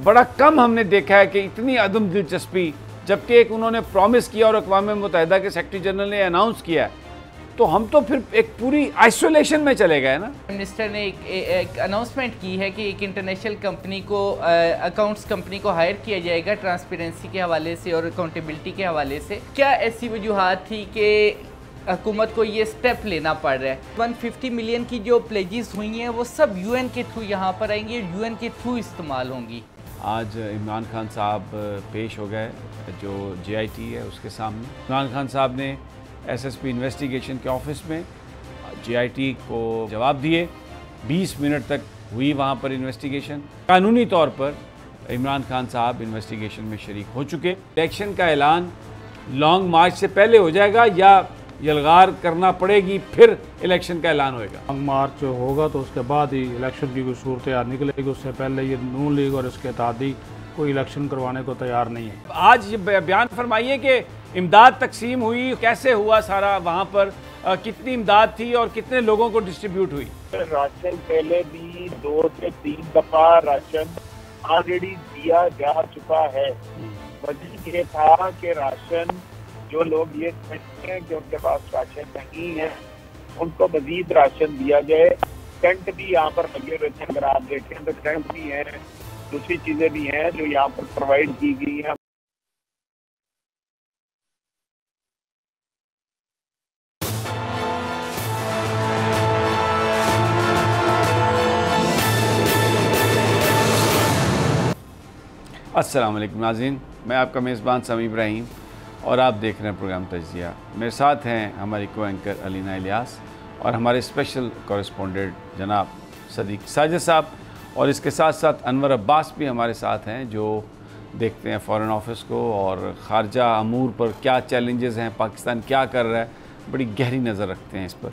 बड़ा कम हमने देखा है कि इतनी अदम दिलचस्पी, जबकि एक उन्होंने प्रॉमिस किया और अक़वाम मुत्तहिदा के सेक्रेटरी जनरल ने अनाउंस किया, तो हम तो फिर एक पूरी आइसोलेशन में चले गए ना। मिनिस्टर ने एक अनाउंसमेंट की है कि एक इंटरनेशनल कंपनी को अकाउंट्स कंपनी को हायर किया जाएगा ट्रांसपेरेंसी के हवाले से और अकाउंटेबिलिटी के हवाले से। क्या ऐसी वजूहात थी कि हुकूमत को ये स्टेप लेना पड़ रहा है? 150 मिलियन की जो प्लेजेस हुई हैं वो सब यूएन के थ्रू यहाँ पर आएंगी, यूएन के थ्रू इस्तेमाल होंगी। आज इमरान खान साहब पेश हो गए जो JIT है उसके सामने। इमरान खान साहब ने SSP इन्वेस्टिगेशन के ऑफिस में JIT को जवाब दिए। 20 मिनट तक हुई वहाँ पर इन्वेस्टिगेशन। कानूनी तौर पर इमरान खान साहब इन्वेस्टिगेशन में शरीक हो चुके। इलेक्शन का ऐलान लॉन्ग मार्च से पहले हो जाएगा या यलगार करना पड़ेगी फिर इलेक्शन का ऐलान होएगा? लॉन्ग मार्च होगा तो उसके बाद ही इलेक्शन की कोई सूरत यार निकलेगी। उससे पहले ये नून लीग और इसके इत्तेहादी कोई इलेक्शन करवाने को तैयार नहीं है। आज ये बयान फरमाइए कि इमदाद तकसीम हुई, कैसे हुआ सारा, वहाँ पर कितनी इमदाद थी और कितने लोगों को डिस्ट्रीब्यूट हुई? राशन पहले भी 2 से 3 दफा राशन ऑलरेडी दिया जा चुका है। वजह ये था कि राशन जो लोग ये समझते हैं कि उनके पास राशन नहीं है, उनको मजीद राशन दिया जाए। टेंट भी यहाँ पर लगे हुए थे, अगर आप देखें तो टेंट भी हैं, दूसरी चीजें भी हैं जो यहाँ पर प्रोवाइड की गई हैं। अस्सलाम वालेकुम नाज़रीन, मैं आपका मेज़बान समी इब्राहिम और आप देख रहे हैं प्रोग्राम तजिया। मेरे साथ हैं हमारी को एंकर अलीना इलियास और हमारे स्पेशल कॉरेस्पॉन्डेंट जनाब सदीक साजिद साहब, और इसके साथ साथ अनवर अब्बास भी हमारे साथ हैं जो देखते हैं फ़ॉरेन ऑफिस को और ख़ारजा अमूर पर क्या चैलेंजेस हैं, पाकिस्तान क्या कर रहा है, बड़ी गहरी नज़र रखते हैं इस पर।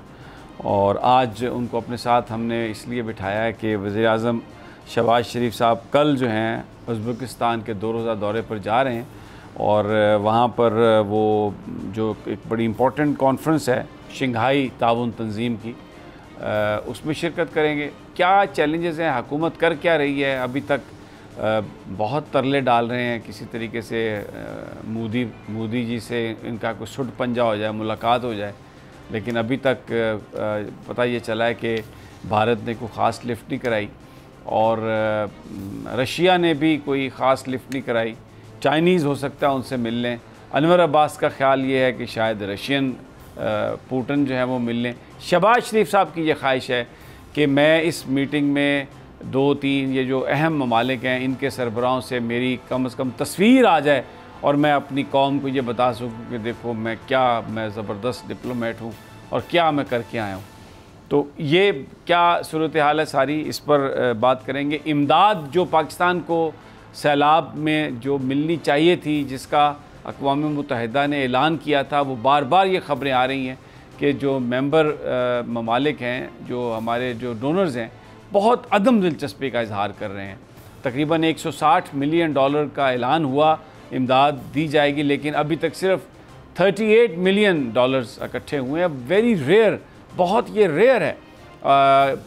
और आज उनको अपने साथ हमने इसलिए बिठाया है कि वज़ीर-ए-आज़म शहबाज शरीफ साहब कल जो हैं उज़्बेकिस्तान के 2 रोज़ा दौरे पर जा रहे हैं और वहाँ पर वो जो एक बड़ी इम्पोर्टेंट कॉन्फ्रेंस है शंघाई ताउन तंजीम की, उसमें शिरकत करेंगे। क्या चैलेंजेस हैं, हुकूमत कर क्या रही है? अभी तक बहुत तरले डाल रहे हैं किसी तरीके से मोदी जी से इनका कोई सुट पंजा हो जाए, मुलाकात हो जाए, लेकिन अभी तक पता ये चला है कि भारत ने कोई ख़ास लिफ्ट नहीं कराई और रशिया ने भी कोई ख़ास लिफ्ट नहीं कराई। चाइनीज़ हो सकता है उनसे मिल लें। अनवर अब्बास का ख्याल ये है कि शायद रशियन पुतिन जो है वो मिल लें। शहबाज शरीफ साहब की ये ख्वाहिश है कि मैं इस मीटिंग में 2-3 ये जो अहम ममालिक हैं इनके सरबराहों से मेरी कम से कम तस्वीर आ जाए और मैं अपनी कौम को ये बता सकूँ कि देखो मैं ज़बरदस्त डिप्लोमेट हूँ और क्या मैं करके आया हूँ। तो ये क्या सूरत हाल है सारी, इस पर बात करेंगे। इमदाद जो पाकिस्तान को सैलाब में जो मिलनी चाहिए थी, जिसका अक़वाम मुत्तहिदा ने ऐलान किया था, वो बार बार ये ख़बरें आ रही हैं कि जो मेंबर ममालिक हैं, जो हमारे जो डोनर्स हैं, बहुत अदम दिलचस्पी का इजहार कर रहे हैं। तकरीबन $160 मिलियन का ऐलान हुआ, इमदाद दी जाएगी, लेकिन अभी तक सिर्फ $38 मिलियन इकट्ठे हुए हैं। वेरी रेयर, बहुत ये रेयर है।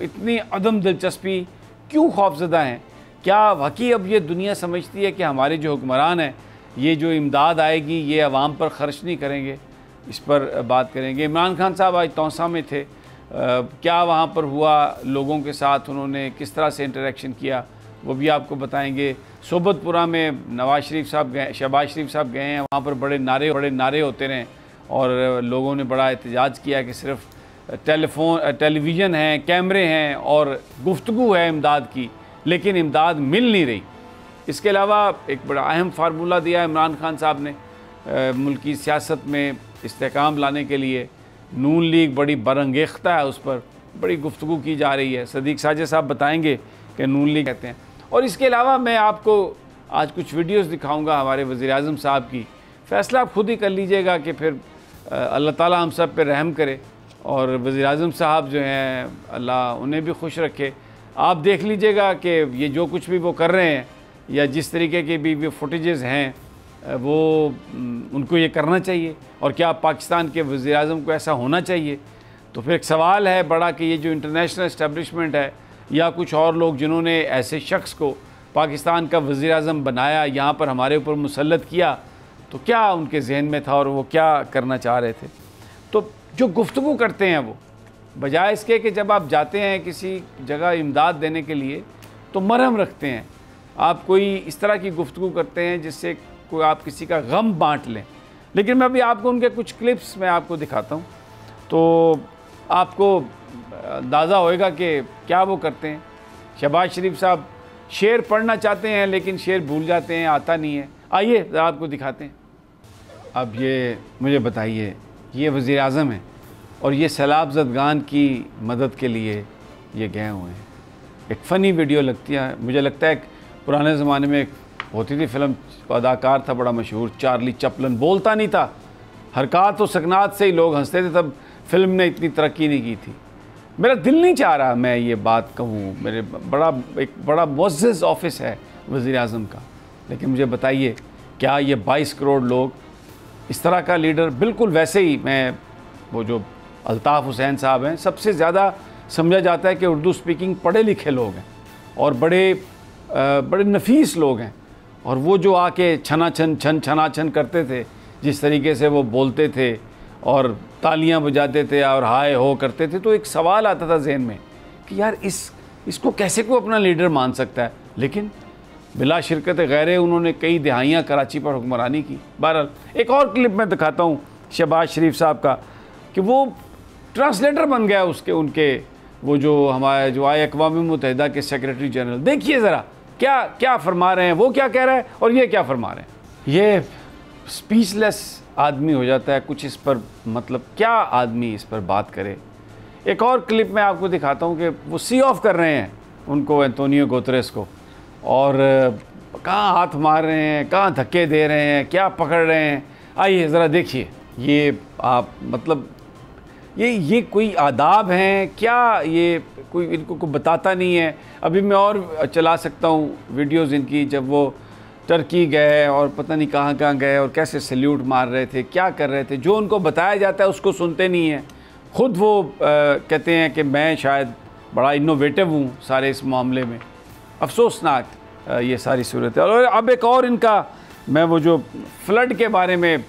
इतनी अदम दिलचस्पी क्यों खौफज़दा हैं? क्या वाकई अब ये दुनिया समझती है कि हमारे जो हुक्मरान हैं ये जो इमदाद आएगी ये अवाम पर ख़र्च नहीं करेंगे? इस पर बात करेंगे। इमरान खान साहब आज तौसा में थे, क्या वहाँ पर हुआ, लोगों के साथ उन्होंने किस तरह से इंटरेक्शन किया, वो भी आपको बताएंगे। सोबतपुरा में नवाज शरीफ साहब गए, शहबाज शरीफ साहब गए हैं, वहाँ पर बड़े नारे होते रहे और लोगों ने बड़ा एहतजाज किया कि सिर्फ टेलीविज़न हैं, कैमरे हैं और गुफ्तगू है इमदाद की, लेकिन इमदाद मिल नहीं रही। इसके अलावा एक बड़ा अहम फार्मूला दिया इमरान खान साहब ने मुल्की सियासत में इस्तेहकाम लाने के लिए। नून लीग बड़ी बरंगेख्ता है, उस पर बड़ी गुफ्तगू की जा रही है। सदीक साजिद साहब बताएंगे कि नून लीग कहते हैं। और इसके अलावा मैं आपको आज कुछ वीडियोस दिखाऊंगा हमारे वज़ीर-ए-आज़म साहब की। फ़ैसला आप खुद ही कर लीजिएगा कि फिर अल्लाह ताला हम सब पे रहम करे और वज़ीर-ए-आज़म साहब जो हैं अल्लाह उन्हें भी खुश रखे। आप देख लीजिएगा कि ये जो कुछ भी वो कर रहे हैं या जिस तरीके के भी फुटेजेस हैं वो उनको ये करना चाहिए, और क्या पाकिस्तान के वज़ीर-ए-आज़म को ऐसा होना चाहिए? तो फिर एक सवाल है बड़ा कि ये जो इंटरनेशनल इस्टेब्लिशमेंट है या कुछ और लोग जिन्होंने ऐसे शख्स को पाकिस्तान का वज़ीर आज़म बनाया, यहाँ पर हमारे ऊपर मुसल्लत किया, तो क्या उनके जहन में था और वो क्या करना चाह रहे थे। तो जो गुफ्तगू करते हैं वो, बजाय इसके कि जब आप जाते हैं किसी जगह इमदाद देने के लिए तो मरहम रखते हैं, आप कोई इस तरह की गुफ्तगू करते हैं जिससे कोई आप किसी का गम बांट लें। लेकिन मैं अभी आपको उनके कुछ क्लिप्स मैं आपको दिखाता हूँ तो आपको अंदाज़ा होएगा कि क्या वो करते हैं। शहबाज शरीफ साहब शेर पढ़ना चाहते हैं लेकिन शेर भूल जाते हैं, आता नहीं है। आइए ज़रा आपको दिखाते हैं। अब ये मुझे बताइए, ये वज़ीर आज़म है और ये सैलाब ज़दगान की मदद के लिए ये गए हुए हैं। एक फ़नी वीडियो लगती है, मुझे लगता है पुराने ज़माने में एक होती थी फिल्म, अदाकार था बड़ा मशहूर चार्ली चैपलिन, बोलता नहीं था, हरकत और सकनात से ही लोग हंसते थे, तब फिल्म ने इतनी तरक्की नहीं की थी। मेरा दिल नहीं चाह रहा मैं ये बात कहूँ, मेरे एक बड़ा मुअज़्ज़ज़ ऑफिस है वज़ीर आज़म का, लेकिन मुझे बताइए क्या ये 22 करोड़ लोग इस तरह का लीडर, बिल्कुल वैसे ही मैं वो जो अल्ताफ़ हुसैन साहब हैं, सबसे ज़्यादा समझा जाता है कि उर्दू स्पीकिंग पढ़े लिखे लोग हैं और बड़े नफीस लोग हैं, और वो जो आके छना छन करते थे, जिस तरीके से वो बोलते थे और तालियां बजाते थे और हाय हो करते थे, तो एक सवाल आता था जहन में कि यार इसको कैसे कोई अपना लीडर मान सकता है। लेकिन बिला शिरकत गैरे उन्होंने कई दिहाइयाँ कराची पर हुक्मरानी की। बहरहाल एक और क्लिप मैं दिखाता हूँ शहबाज शरीफ साहब का कि वो ट्रांसलेटर बन गया उनके वो जो हमारे जो आए अक़वाम मुत्तहिदा के सेक्रेटरी जनरल। देखिए ज़रा क्या फरमा रहे हैं, वो क्या कह रहा है और ये क्या फरमा रहे हैं। ये स्पीचलेस आदमी हो जाता है कुछ इस पर, मतलब क्या आदमी इस पर बात करे। एक और क्लिप मैं आपको दिखाता हूँ कि वो सी ऑफ कर रहे हैं उनको, एंटोनियो गुतेरेस को, और कहाँ हाथ मार रहे हैं, कहाँ धक्के दे रहे हैं, क्या पकड़ रहे हैं। आइए ज़रा देखिए, ये आप मतलब ये कोई आदाब हैं क्या, ये कोई इनको को बताता नहीं है। अभी मैं और चला सकता हूँ वीडियोज़ इनकी, जब वो टर्की गए और पता नहीं कहाँ गए और कैसे सल्यूट मार रहे थे, क्या कर रहे थे, जो उनको बताया जाता है उसको सुनते नहीं हैं। ख़ुद वो कहते हैं कि मैं शायद बड़ा इनोवेटिव हूँ सारे इस मामले में। अफसोसनाक ये सारी सूरत है। और अब एक और इनका, मैं वो जो फ्लड के बारे में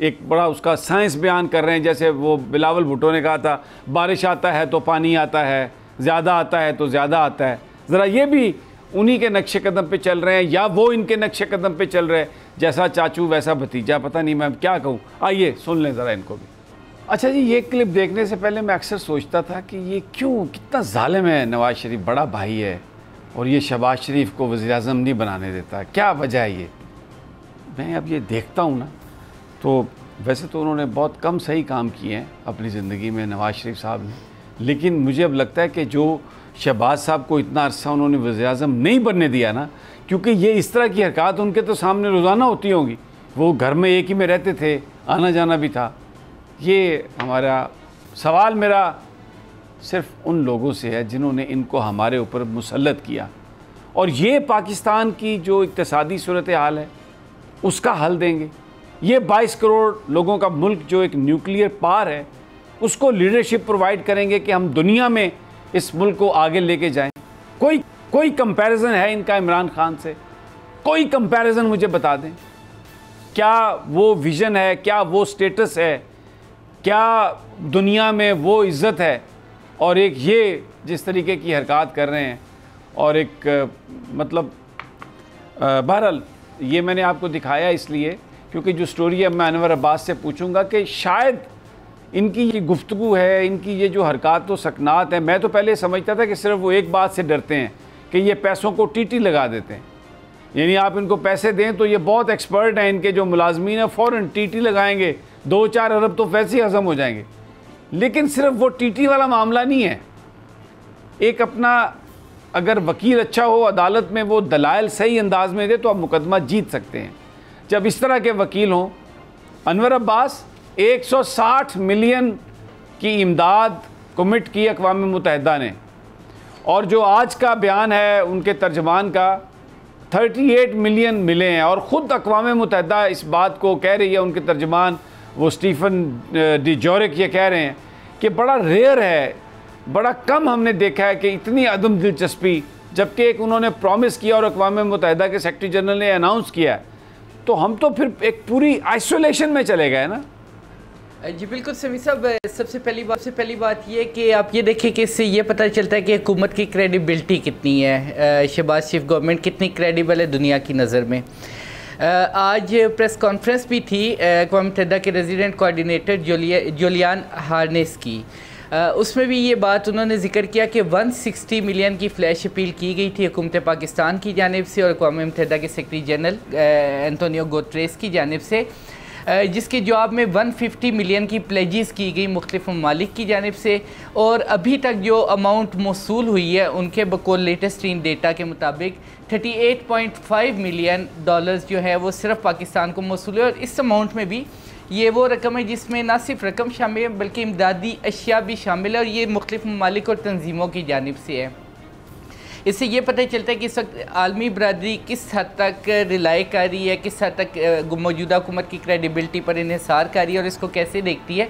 एक बड़ा उसका साइंस बयान कर रहे हैं, जैसे वो बिलावल भुट्टो ने कहा था बारिश आता है तो पानी आता है, ज़्यादा आता है तो ज़्यादा आता है। ज़रा ये भी उन्हीं के नक्शे कदम पे चल रहे हैं या वो इनके नक्शे कदम पे चल रहे हैं, जैसा चाचू वैसा भतीजा, पता नहीं मैं क्या कहूँ। आइए सुन लें ज़रा इनको भी। अच्छा जी, ये क्लिप देखने से पहले मैं अक्सर सोचता था कि ये क्यों, कितना जालिम है नवाज़ शरीफ, बड़ा भाई है और ये शहबाज शरीफ को वज़ीर आज़म नहीं बनाने देता, क्या वजह है ये। मैं अब ये देखता हूँ ना, तो वैसे तो उन्होंने बहुत कम सही काम किए हैं अपनी ज़िंदगी में नवाज़ शरीफ साहब ने, लेकिन मुझे अब लगता है कि जो शहबाज साहब को इतना अरसा उन्होंने वज़ीर आज़म नहीं बनने दिया ना, क्योंकि ये इस तरह की हरकत उनके तो सामने रोज़ाना होती होंगी, वो घर में एक ही में रहते थे, आना जाना भी था। ये हमारा सवाल मेरा सिर्फ उन लोगों से है जिन्होंने इनको हमारे ऊपर मुसल्लत किया, और ये पाकिस्तान की जो इक़्तिसादी सूरत हाल है उसका हल देंगे। ये 22 करोड़ लोगों का मुल्क जो एक न्यूक्लियर पावर है, उसको लीडरशिप प्रोवाइड करेंगे कि हम दुनिया में इस मुल्क को आगे लेके जाएं। कोई कंपैरिजन है इनका इमरान खान से? कोई कंपैरिजन मुझे बता दें। क्या वो विज़न है, क्या वो स्टेटस है, क्या दुनिया में वो इज़्ज़त है, और एक ये जिस तरीके की हरकत कर रहे हैं, और एक मतलब बहरहाल ये मैंने आपको दिखाया इसलिए क्योंकि जो स्टोरी है मैं अनवर अब्बास से पूछूंगा कि शायद इनकी ये गुफ्तगू है, इनकी ये जो हरकत व सकनात है, मैं तो पहले समझता था कि सिर्फ वो एक बात से डरते हैं कि ये पैसों को टीटी लगा देते हैं, यानी आप इनको पैसे दें तो ये बहुत एक्सपर्ट हैं, इनके जो मुलाजमीन हैं फ़ौरन टीटी लगाएंगे, 2-4 अरब तो वैसे ही हज़म हो जाएंगे। लेकिन सिर्फ वो टीटी वाला मामला नहीं है, एक अपना अगर वकील अच्छा हो, अदालत में वो दलाइल सही अंदाज में दे तो आप मुकदमा जीत सकते हैं। जब इस तरह के वकील हों, अनवर अब्बास 160 मिलियन की इमदाद कमिट की अक़वाम मुत्तहिदा ने, और जो आज का बयान है उनके तर्जमान का 38 मिलियन मिले हैं, और ख़ुद अक़वाम मुत्तहिदा इस बात को कह रही है, उनके तर्जमान वो स्टीफन डिजोरिक ये कह रहे हैं कि बड़ा रेयर है, बड़ा कम हमने देखा है कि इतनी अदम दिलचस्पी जबकि एक उन्होंने प्रॉमिस किया और अक़वाम मुत्तहिदा के सेक्रेटरी जनरल ने अनाउंस किया, तो हम तो फिर एक पूरी आइसोलेशन में चले गए ना। जी बिल्कुल समी साहब, सबसे पहली बात ये कि आप ये देखें कि इससे ये पता चलता है कि हुकूमत की क्रेडिबिलिटी कितनी है, शहबाज शरीफ गवर्नमेंट कितनी क्रेडिबल है दुनिया की नज़र में। आज प्रेस कॉन्फ्रेंस भी थी अक़वाम मुत्तहिदा के रेजिडेंट कोऑर्डिनेटर जुलियान हार्नेस की, उसमें भी ये बात उन्होंने जिक्र किया कि 160 मिलियन की फ्लैश अपील की गई थी हुकूमत पाकिस्तान की जानिब से और अक़वाम मुत्तहिदा के सेक्रेटरी जनरल एंटोनियो गुतरेस की जानिब से, जिसके जवाब में 150 मिलियन की प्लेजेस की गई मुख्तलिफ ममालिक की जानिब से। और अभी तक जो अमाउंट मौसूल हुई है उनके बकौल लेटेस्ट इन डेटा के मुताबिक 38.5 मिलियन डॉलर्स जो है वो सिर्फ पाकिस्तान को मौसूल है। और इस अमाउंट में भी ये वो रकम है जिसमें ना सिर्फ रकम शामिल है बल्कि इमदादी अशिया भी शामिल है, और ये मुख्तलिफ ममालिक और तंजीमों की जानिब से है। इससे ये पता चलता है कि इस वक्त आलमी बरादरी किस हद तक रिलाई कर रही है, किस हद तक मौजूदा हुकूमत की क्रेडिबिलिटी पर इन्हिसार कर रही है और इसको कैसे देखती है।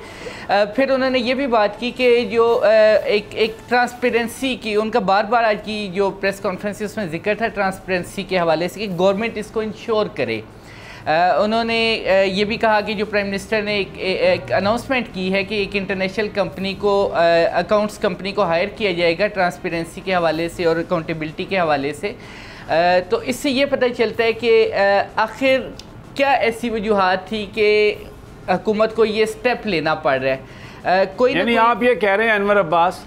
फिर उन्होंने ये भी बात की कि जो एक ट्रांसपेरेंसी की, उनका बार बार आज की जो प्रेस कॉन्फ्रेंस है उसमें जिक्र था ट्रांसपेरेंसी के हवाले से कि गवर्नमेंट इसको इंश्योर करे। उन्होंने ये भी कहा कि जो प्राइम मिनिस्टर ने एक अनाउंसमेंट की है कि एक इंटरनेशनल कंपनी को, अकाउंट्स कंपनी को हायर किया जाएगा ट्रांसपेरेंसी के हवाले से और अकाउंटेबिलिटी के हवाले से। तो इससे ये पता चलता है कि आखिर क्या ऐसी वजूहात थी कि हुकूमत को ये स्टेप लेना पड़ रहा है। कोई यानी आप ये कह रहे हैं अनवर अब्बास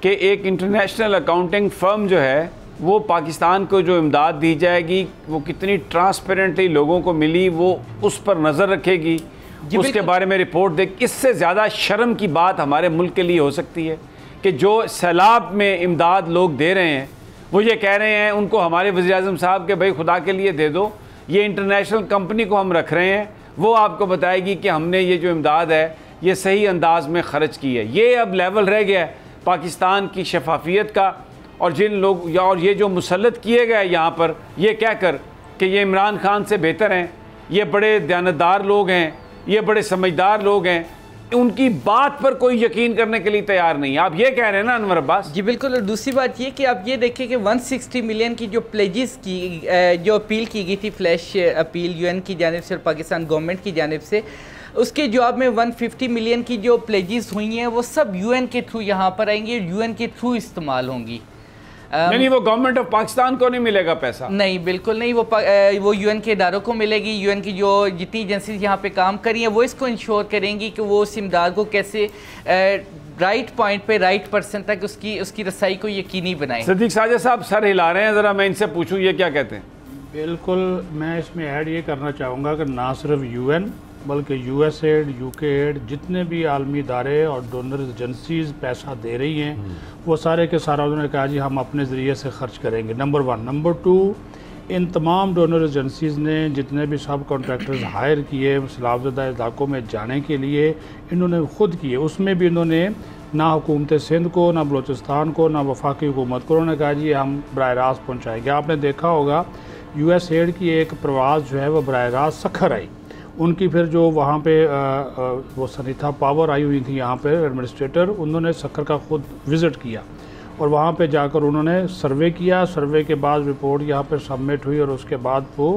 कि एक इंटरनेशनल अकाउंटिंग फर्म जो है वो पाकिस्तान को जो इमदाद दी जाएगी वो कितनी ट्रांसपेरेंटली लोगों को मिली, वो उस पर नज़र रखेगी, उसके बारे में रिपोर्ट दे। इससे ज़्यादा शर्म की बात हमारे मुल्क के लिए हो सकती है कि जो सैलाब में इमदाद लोग दे रहे हैं वो ये कह रहे हैं उनको हमारे वज़ीर-ए-आज़म साहब के भाई खुदा के लिए दे दो, ये इंटरनेशनल कंपनी को हम रख रहे हैं, वो आपको बताएगी कि हमने ये जो इमदाद है ये सही अंदाज में ख़र्च की है। ये अब लेवल रह गया है पाकिस्तान की शफाफियत का। और जिन लोग और ये जो मुसल्लत किए गए यहाँ पर ये कहकर कि ये इमरान खान से बेहतर हैं, ये बड़े दयानतदार लोग हैं, ये बड़े समझदार लोग हैं, उनकी बात पर कोई यकीन करने के लिए तैयार नहीं। आप ये कह रहे हैं ना अनवर अब्बास? जी बिल्कुल। और दूसरी बात ये कि आप ये देखें कि 160 मिलियन की जो प्लेजेस की जो अपील की गई थी, फ्लैश अपील यूएन की जानिब से और पाकिस्तान गवर्नमेंट की जानिब से, उसके जवाब में 150 मिलियन की जो प्लेजेस हुई हैं वो सब यूएन के थ्रू यहाँ पर आएंगी, यूएन के थ्रू इस्तेमाल होंगी। नहीं, वो गवर्नमेंट ऑफ पाकिस्तान को नहीं मिलेगा पैसा? नहीं, बिल्कुल नहीं। वो यूएन के इदारों को मिलेगी। यूएन की जो जितनी एजेंसीज यहाँ पे काम कर रही हैं वो इसको इंश्योर करेंगी कि वो उस इमदाद को कैसे राइट पॉइंट पे, राइट पर्सन तक उसकी रसाई को यकीनी बनाएं। सदीक साजा साहब सर हिला रहे हैं, ज़रा मैं इनसे पूछूं ये क्या कहते हैं? बिल्कुल, मैं इसमें ऐड ये करना चाहूँगा कि ना सिर्फ यूएन बल्कि यूएसएड, यूकेएड, जितने भी आलमी इदारे और डोनर एजेंसीज पैसा दे रही हैं वो सारे के सारा उन्होंने कहा जी हम अपने ज़रिए से ख़र्च करेंगे, नंबर 1। नंबर 2, इन तमाम डोनर एजेंसीज़ ने जितने भी सब कॉन्ट्रैक्टर्स हायर किए सैलाबज़दा इलाकों में जाने के लिए, इन्होंने ख़ुद किए। उसमें भी इन्होंने ना हुकूमत सिंध को, ना बलूचिस्तान को, ना वफाकी हुकूमत को उन्होंने कहा जी हम बराह रास्त पहुँचाएँगे। आपने देखा होगा यूएसएड की एक प्रवास जो है वो बराह रास्त सखर आई, उनकी फिर जो वहाँ पे वो सनीता पावर आई हुई थी यहाँ पे एडमिनिस्ट्रेटर, उन्होंने सखर का ख़ुद विज़िट किया और वहाँ पे जाकर उन्होंने सर्वे किया। सर्वे के बाद रिपोर्ट यहाँ पे सबमिट हुई और उसके बाद वो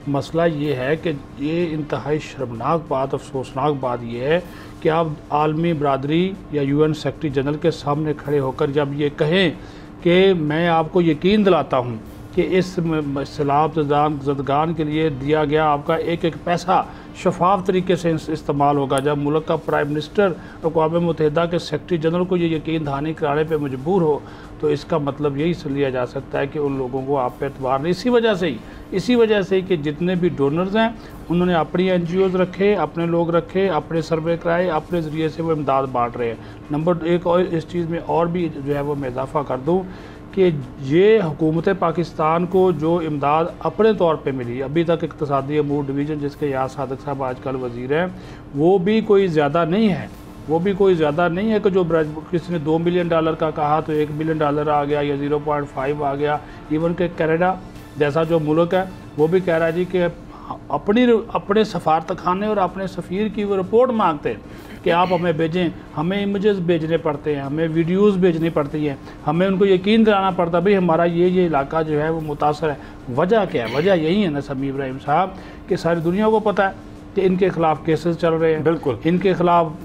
मसला ये है कि ये इंतहाई शर्मनाक बात, अफसोसनाक बात ये है कि आप आलमी बरादरी या यूएन सेक्रेटरी जनरल के सामने खड़े होकर जब ये कहें कि मैं आपको यकीन दिलाता हूँ कि इस सैलाब ज़दगान के लिए दिया गया आपका एक एक पैसा शफाफ तरीके से इस्तेमाल होगा, जब मुल्क का प्राइम मिनिस्टर अक़वाम मुत्तहिदा के सेक्रेटरी जनरल को ये यकीन दहानी कराने पे मजबूर हो, तो इसका मतलब यही से लिया जा सकता है कि उन लोगों को आप पे एतबार नहीं। इसी वजह से कि जितने भी डोनर्स हैं उन्होंने अपनी NGOs रखे, अपने लोग रखे, अपने सर्वे कराए, अपने ज़रिए से वो इमदाद बाँट रहे हैं। नंबर 1 और इस चीज़ में और भी जो है वो मैं इजाफ़ा कर दूँ कि ये हुकूमत पाकिस्तान को जो इमदाद अपने तौर पे मिली, अभी तक इक़्तिसादी अमूर डिवीज़न जिसके याद सादिक साहब आजकल वज़ीर हैं, वो भी कोई ज़्यादा नहीं है कि जो किसी ने $2 मिलियन का कहा तो $1 मिलियन आ गया या 0.5 आ गया। इवन के कनाडा जैसा जो मुल्क है वो भी कह रहा है जी कि अपने सफारत खाने और अपने सफ़ीर की वो रिपोर्ट मांगते हैं कि आप हमें भेजें, हमें इमेजेस भेजने पड़ते हैं, हमें वीडियोस भेजनी पड़ती है, हमें उनको यकीन दिलाना पड़ता है भाई हमारा ये इलाका जो है वो मुतासर है। वजह क्या है? वजह यही है ना समी इब्राहिम साहब कि सारी दुनिया को पता है कि इनके खिलाफ केसेस चल रहे हैं। बिल्कुल, इनके खिलाफ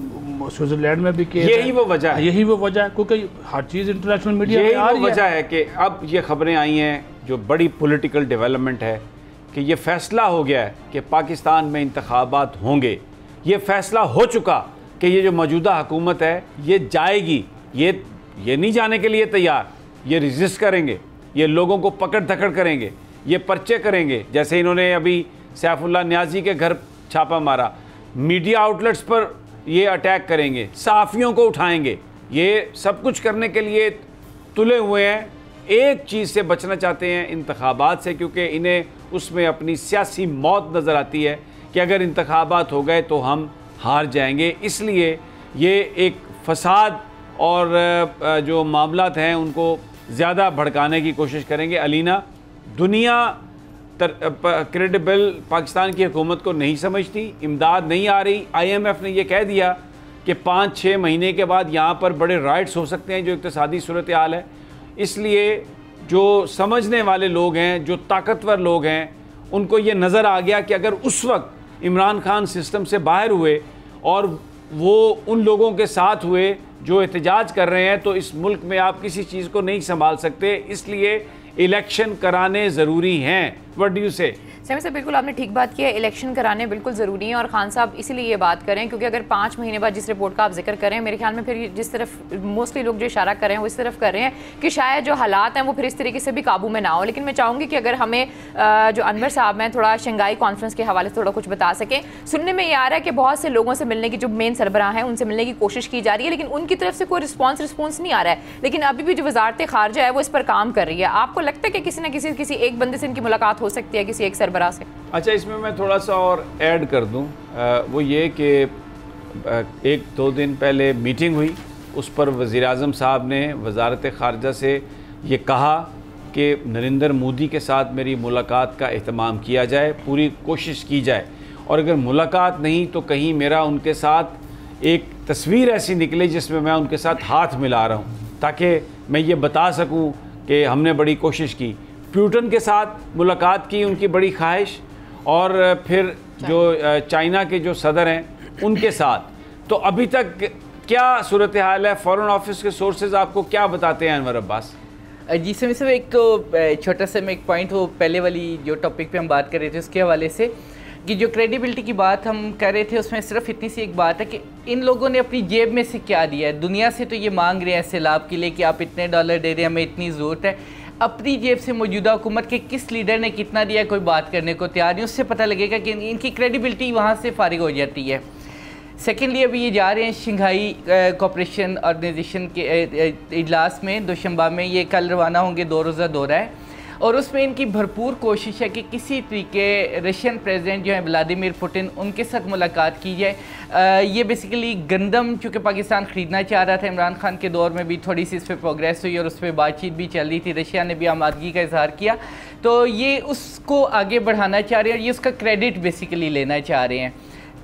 स्विट्जरलैंड में भी केस, यही वो वजह है, यही वो वजह है, क्योंकि हर चीज़ इंटरनेशनल मीडिया में आ रही है। वजह है कि अब ये खबरें आई हैं, जो बड़ी पॉलिटिकल डेवलपमेंट है कि ये फैसला हो गया है कि पाकिस्तान में इंतखाबात होंगे। ये फैसला हो चुका कि ये जो मौजूदा हुकूमत है ये जाएगी, ये नहीं जाने के लिए तैयार, ये रेजिस्ट करेंगे, ये लोगों को पकड़ धकड़ करेंगे, ये पर्चे करेंगे। जैसे इन्होंने अभी सैफुल्लाह न्याजी के घर छापा मारा, मीडिया आउटलेट्स पर ये अटैक करेंगे, सहाफ़ियों को उठाएंगे, ये सब कुछ करने के लिए तुले हुए हैं। एक चीज़ से बचना चाहते हैं, इंतखाबात से, क्योंकि इन्हें उसमें अपनी सियासी मौत नज़र आती है कि अगर इंतखाबात हो गए तो हम हार जाएंगे। इसलिए ये एक फसाद और जो मामलात हैं उनको ज़्यादा भड़काने की कोशिश करेंगे। अलीना, दुनिया क्रेडिबल पाकिस्तान की हुकूमत को नहीं समझती, इमदाद नहीं आ रही। IMF ने यह कह दिया कि 5-6 महीने के बाद यहाँ पर बड़े राइट्स हो सकते हैं, जो इक़्तिसादी सूरत हाल है। इसलिए जो समझने वाले लोग हैं, जो ताकतवर लोग हैं, उनको ये नज़र आ गया कि अगर उस वक्त इमरान खान सिस्टम से बाहर हुए और वो उन लोगों के साथ हुए जो एहतजाज कर रहे हैं, तो इस मुल्क में आप किसी चीज़ को नहीं संभाल सकते। इसलिए इलेक्शन कराने ज़रूरी हैं। व्हाट डू यू से? समी साहब, बिल्कुल आपने ठीक बात की है, इलेक्शन कराने बिल्कुल ज़रूरी है। और खान साहब इसीलिए ये बात करें क्योंकि अगर 5 महीने बाद जिस रिपोर्ट का आप जिक्र करें, मेरे ख्याल में फिर जिस तरफ मोस्टली लोग जो इशारा कर रहे हैं वो इस तरफ कर रहे हैं कि शायद जो हालात हैं वो फिर इस तरीके से भी काबू में ना हो। लेकिन मैं चाहूँगी कि अगर हमें जो अनवर साहब हैं थोड़ा शंघाई कॉन्फ्रेंस के हवाले से थोड़ा कुछ बता सकें। सुनने में ये आ रहा है कि बहुत से लोगों से मिलने की, जो मेन सरबराह हैं उनसे मिलने की कोशिश की जा रही है, लेकिन उनकी तरफ से कोई रिस्पॉन्स नहीं आ रहा है। लेकिन अभी भी जो वजारत खारजा है वो इस पर काम कर रही है। आपको लगता है कि किसी न किसी एक बंदे से इनकी मुलाकात हो सकती है, किसी एक सरबराह से? अच्छा, इसमें मैं थोड़ा सा और ऐड कर दूं, वो ये कि 1-2 दिन पहले मीटिंग हुई, उस पर वज़ीर-ए-आज़म साहब ने वजारत ख़ारजा से ये कहा कि नरेंद्र मोदी के साथ मेरी मुलाकात का एहतमाम किया जाए, पूरी कोशिश की जाए, और अगर मुलाकात नहीं तो कहीं मेरा उनके साथ एक तस्वीर ऐसी निकले जिसमें मैं उनके साथ हाथ मिला रहा हूँ, ताकि मैं ये बता सकूँ कि हमने बड़ी कोशिश की। पुतिन के साथ मुलाकात की उनकी बड़ी ख्वाहिश, और फिर जो चाइना के जो सदर हैं उनके साथ। तो अभी तक क्या सूरत हाल है? फॉरेन ऑफिस के सोर्सेज आपको क्या बताते हैं अनवर अब्बास? जी समी साहब, एक तो छोटा सा मैं एक पॉइंट, वो पहले वाली जो टॉपिक पे हम बात कर रहे थे उसके हवाले से, कि जो क्रेडिबिलिटी की बात हम कर रहे थे उसमें सिर्फ इतनी सी एक बात है कि इन लोगों ने अपनी जेब में से क्या दिया है। दुनिया से तो ये मांग रहे हैं सैलाब के लिए कि आप इतने डॉलर दे रहे हैं, हमें इतनी ज़रूरत है। अपनी जेब से मौजूदा हुकूमत के किस लीडर ने कितना दिया, कोई बात करने को तैयार नहीं। उससे पता लगेगा कि इनकी क्रेडिबिलिटी वहाँ से फारिग हो जाती है। सेकेंडली, अभी ये जा रहे हैं शंघाई कोऑपरेशन ऑर्गेनाइजेशन के इजलास में, दोशंबा में ये कल रवाना होंगे, 2 रोज़ा दौरा है, और उसमें इनकी भरपूर कोशिश है कि किसी तरीके रशियन प्रेसिडेंट जो है व्लादिमीर पुतिन, उनके साथ मुलाकात की जाए। ये बेसिकली गंदम चूँकि पाकिस्तान ख़रीदना चाह रहा था, इमरान खान के दौर में भी थोड़ी सी इस पर प्रोग्रेस हुई और उस पर बातचीत भी चल रही थी, रशिया ने भी आमादगी का इजहार किया, तो ये उसको आगे बढ़ाना चाह रहे हैं और ये उसका क्रेडिट बेसिकली लेना चाह रहे हैं।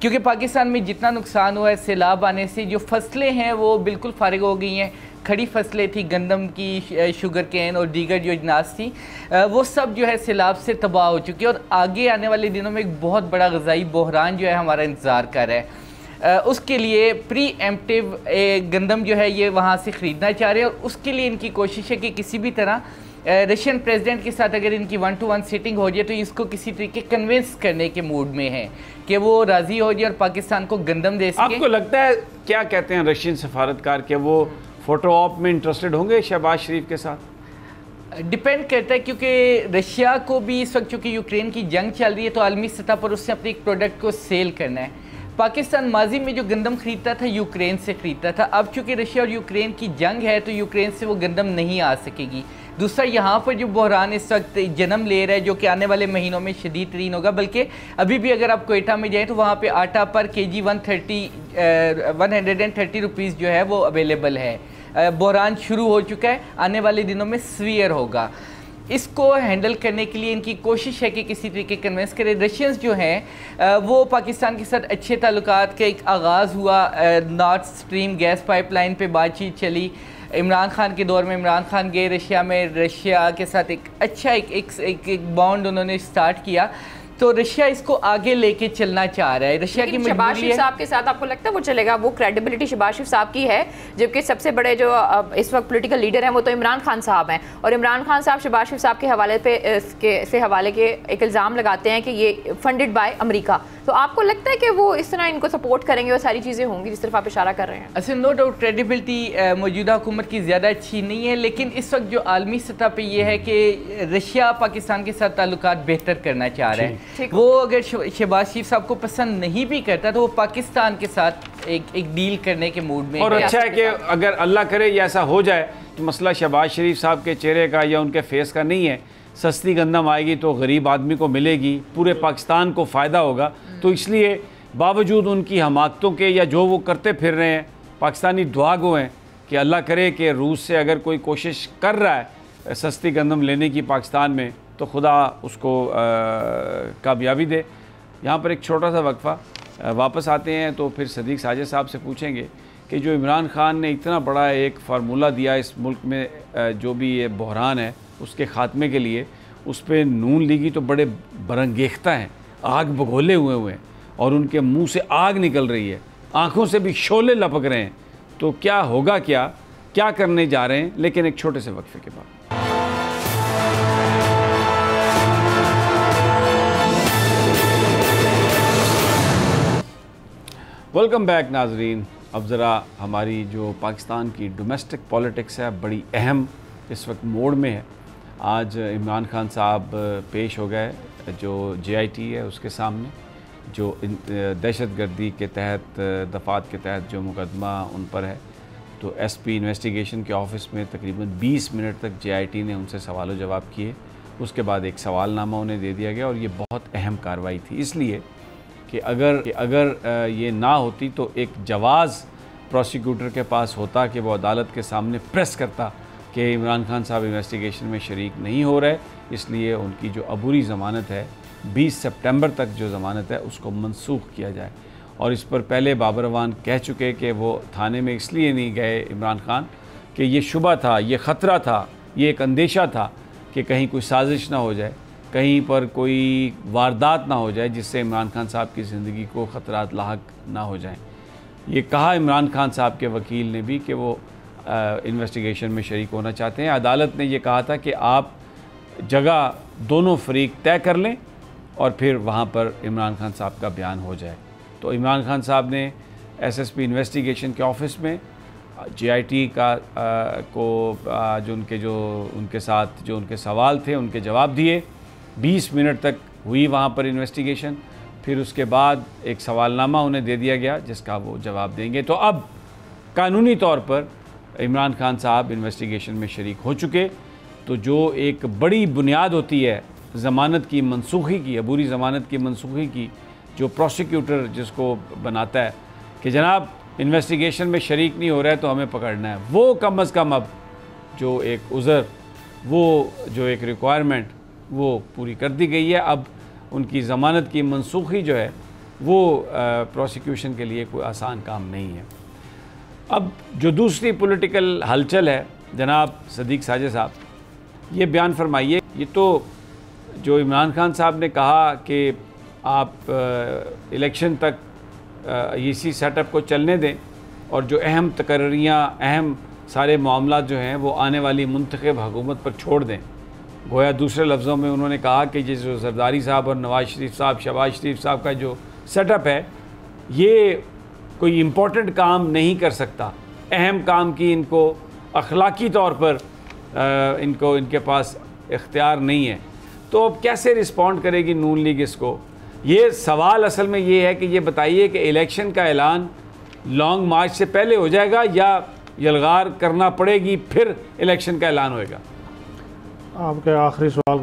क्योंकि पाकिस्तान में जितना नुकसान हुआ है सैलाब आने से, जो फसलें हैं वो बिल्कुल फारिग हो गई हैं। खड़ी फसलें थी, गंदम की, शुगर केन और दीगर जो अजनास थी, वो सब जो है सैलाब से तबाह हो चुकी है, और आगे आने वाले दिनों में एक बहुत बड़ा ग़िज़ाई बहरान जो है हमारा इंतज़ार कर रहा है। उसके लिए प्री एम्प्टिव गंदम जो है ये वहाँ से ख़रीदना चाह रहे हैं, और उसके लिए इनकी कोशिश है कि किसी भी तरह रशियन प्रेसिडेंट के साथ अगर इनकी 1-to-1 सीटिंग हो जाए तो इसको किसी तरीके कन्विंस करने के मूड में है कि वो राज़ी हो जाए और पाकिस्तान को गंदम दे सके। आपको लगता है, क्या कहते हैं रशियन सफारतकार, के वो फ़ोटो ऑप में इंटरेस्टेड होंगे शहबाज शरीफ के साथ? डिपेंड करता है, क्योंकि रशिया को भी इस वक्त चूँकि यूक्रेन की जंग चल रही है तो आलमी सतह पर उससे अपने एक प्रोडक्ट को सेल करना है। पाकिस्तान माजी में जो गंदम ख़रीदता था यूक्रेन से ख़रीदता था, अब चूँकि रशिया और यूक्रेन की जंग है तो यूक्रेन से वो गंदम नहीं आ सकेगी। दूसरा, यहाँ पर जो बहरान इस वक्त जन्म ले रहा है, जो कि आने वाले महीनों में शदीद तरीन होगा, बल्कि अभी भी अगर आप कोयटा में जाएँ तो वहाँ पे आटा पर kg 130 रुपीज़ जो है वो अवेलेबल है। बहरान शुरू हो चुका है, आने वाले दिनों में सीवियर होगा। इसको हैंडल करने के लिए इनकी कोशिश है कि किसी तरीके कन्विंस करें। रशियंस जो हैं वो पाकिस्तान के साथ अच्छे ताल्लुकात का एक आगाज़ हुआ, नॉर्थ स्ट्रीम गैस पाइपलाइन पे बातचीत चली। इमरान खान के दौर में इमरान खान गए रशिया में, रशिया के साथ एक अच्छा एक बॉन्ड उन्होंने स्टार्ट किया। तो रशिया इसको आगे लेके चलना चाह रहा है। रशिया की शहबाज शरीफ साहब के साथ आपको लगता है वो चलेगा? वो क्रेडिबिलिटी शहबाज शरीफ साहब की है, जबकि सबसे बड़े जो इस वक्त पॉलिटिकल लीडर हैं वो तो इमरान खान साहब हैं, और इमरान खान साहब शहबाज शरीफ साहब के हवाले पे हवाले के एक इल्ज़ाम लगाते हैं कि ये फंडेड बाय अमेरिका। तो आपको लगता है कि वो इस तरह इनको सपोर्ट करेंगे और सारी चीज़ें होंगी जिस तरफ आप इशारा कर रहे हैं? असल नो डाउट क्रेडिबिलिटी मौजूदा हुकूमत की ज़्यादा अच्छी नहीं है, लेकिन इस वक्त जो आलमी सतह पे ये है कि रशिया पाकिस्तान के साथ ताल्लुकात बेहतर करना चाह रहा है। वो अगर शहबाज शरीफ साहब को पसंद नहीं भी करता तो वो पाकिस्तान के साथ एक डील करने के मूड में। और अच्छा है कि अगर अल्लाह करे ये ऐसा हो जाए तो मसला शहबाज शरीफ साहब के चेहरे का या उनके फेस का नहीं है। सस्ती गंदम आएगी तो गरीब आदमी को मिलेगी, पूरे पाकिस्तान को फ़ायदा होगा। तो इसलिए बावजूद उनकी हमाकतों के या जो वो करते फिर रहे हैं, पाकिस्तानी दुआ गो हैं कि अल्लाह करे कि रूस से अगर कोई कोशिश कर रहा है सस्ती गंदम लेने की पाकिस्तान में तो खुदा उसको कामयाबी दे। यहाँ पर एक छोटा सा वक्फा, वापस आते हैं तो फिर सदीक साजिद साहब से पूछेंगे कि जो इमरान खान ने इतना बड़ा एक फार्मूला दिया इस मुल्क में जो भी ये बहरान है उसके ख़ात्मे के लिए, उस पर नून लीगी तो बड़े बरंगेख्ता हैं, आग बगोले हुए हैं और उनके मुंह से आग निकल रही है, आँखों से भी शोले लपक रहे हैं। तो क्या होगा, क्या करने जा रहे हैं? लेकिन एक छोटे से वक्फे के बाद। वेलकम बैक नाजरीन। अब ज़रा हमारी जो पाकिस्तान की डोमेस्टिक पॉलिटिक्स है बड़ी अहम इस वक्त मोड़ में है। आज इमरान खान साहब पेश हो गए जो JIT है उसके सामने, जो दहशतगर्दी के तहत दफ़ात के तहत जो मुकदमा उन पर है। तो SP इन्वेस्टिगेशन के ऑफ़िस में तकरीबन 20 मिनट तक JIT ने उनसे सवाल जवाब किए। उसके बाद एक सवालनामा उन्हें दे दिया गया और ये बहुत अहम कार्रवाई थी, इसलिए कि अगर ये ना होती तो एक जवाज़ प्रोसिक्यूटर के पास होता कि वो अदालत के सामने प्रेस करता कि इमरान खान साहब इन्वेस्टिगेशन में शरीक नहीं हो रहे, इसलिए उनकी जो अबूरी ज़मानत है 20 सितंबर तक जो ज़मानत है उसको मनसूख किया जाए। और इस पर पहले बाबर अवान कह चुके कि वो थाने में इसलिए नहीं गए इमरान खान कि ये शुबा था, ये ख़तरा था, ये एक अंदेशा था कि कहीं कोई साजिश ना हो जाए, कहीं पर कोई वारदात ना हो जाए जिससे इमरान खान साहब की ज़िंदगी को ख़तरात लाहक ना हो जाएं। ये कहा इमरान खान साहब के वकील ने भी कि वो इन्वेस्टिगेशन में शरीक होना चाहते हैं। अदालत ने ये कहा था कि आप जगह दोनों फरीक तय कर लें और फिर वहाँ पर इमरान खान साहब का बयान हो जाए। तो इमरान खान साहब ने SSP इन्वेस्टिगेशन के ऑफ़िस में JIT का जो उनके साथ जो उनके सवाल थे उनके जवाब दिए। 20 मिनट तक हुई वहाँ पर इन्वेस्टिगेशन, फिर उसके बाद एक सवालनामा उन्हें दे दिया गया जिसका वो जवाब देंगे। तो अब कानूनी तौर पर इमरान खान साहब इन्वेस्टिगेशन में शरीक हो चुके। तो जो एक बड़ी बुनियाद होती है ज़मानत की मनसूखी की, अबूरी ज़मानत की मनसूखी की, जो प्रोसिक्यूटर जिसको बनाता है कि जनाब इन्वेस्टिगेशन में शरीक नहीं हो रहा है तो हमें पकड़ना है, वो कम अज़ कम अब जो एक उज़र, वो जो एक रिक्वायरमेंट वो पूरी कर दी गई है। अब उनकी ज़मानत की मनसूखी जो है वो प्रोसिक्यूशन के लिए कोई आसान काम नहीं है। अब जो दूसरी पॉलिटिकल हलचल है, जनाब सदीक साजिद साहब ये बयान फरमाइए। ये तो जो इमरान खान साहब ने कहा कि आप इलेक्शन तक इसी सेटअप को चलने दें और जो अहम तकर्रियाँ, अहम सारे मामला जो हैं वो आने वाली मुंतखब हुकूमत पर छोड़ दें। गोया दूसरे लफ्ज़ों में उन्होंने कहा कि जो जरदारी साहब और नवाज शरीफ साहब, शहबाज शरीफ साहब का जो सेटअप है ये कोई इम्पोर्टेंट काम नहीं कर सकता, अहम काम की इनको अखलाकी तौर पर इनके पास इख्तियार नहीं है। तो अब कैसे रिस्पॉन्ड करेगी नून लीग इसको? ये सवाल असल में ये है कि ये बताइए कि इलेक्शन का ऐलान लॉन्ग मार्च से पहले हो जाएगा या यलगार करना पड़ेगी फिर इलेक्शन का ऐलान होएगा? आपके आखिरी सवाल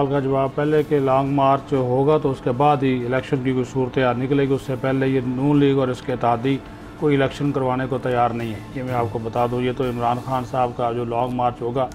का जवाब पहले कि लॉन्ग मार्च होगा तो उसके बाद ही इलेक्शन की कोई सूरत यार निकलेगी। उससे पहले ये नून लीग और इसके इत्तेहादी कोई इलेक्शन करवाने को तैयार नहीं है, ये मैं आपको बता दूँ। ये तो इमरान खान साहब का जो लॉन्ग मार्च होगा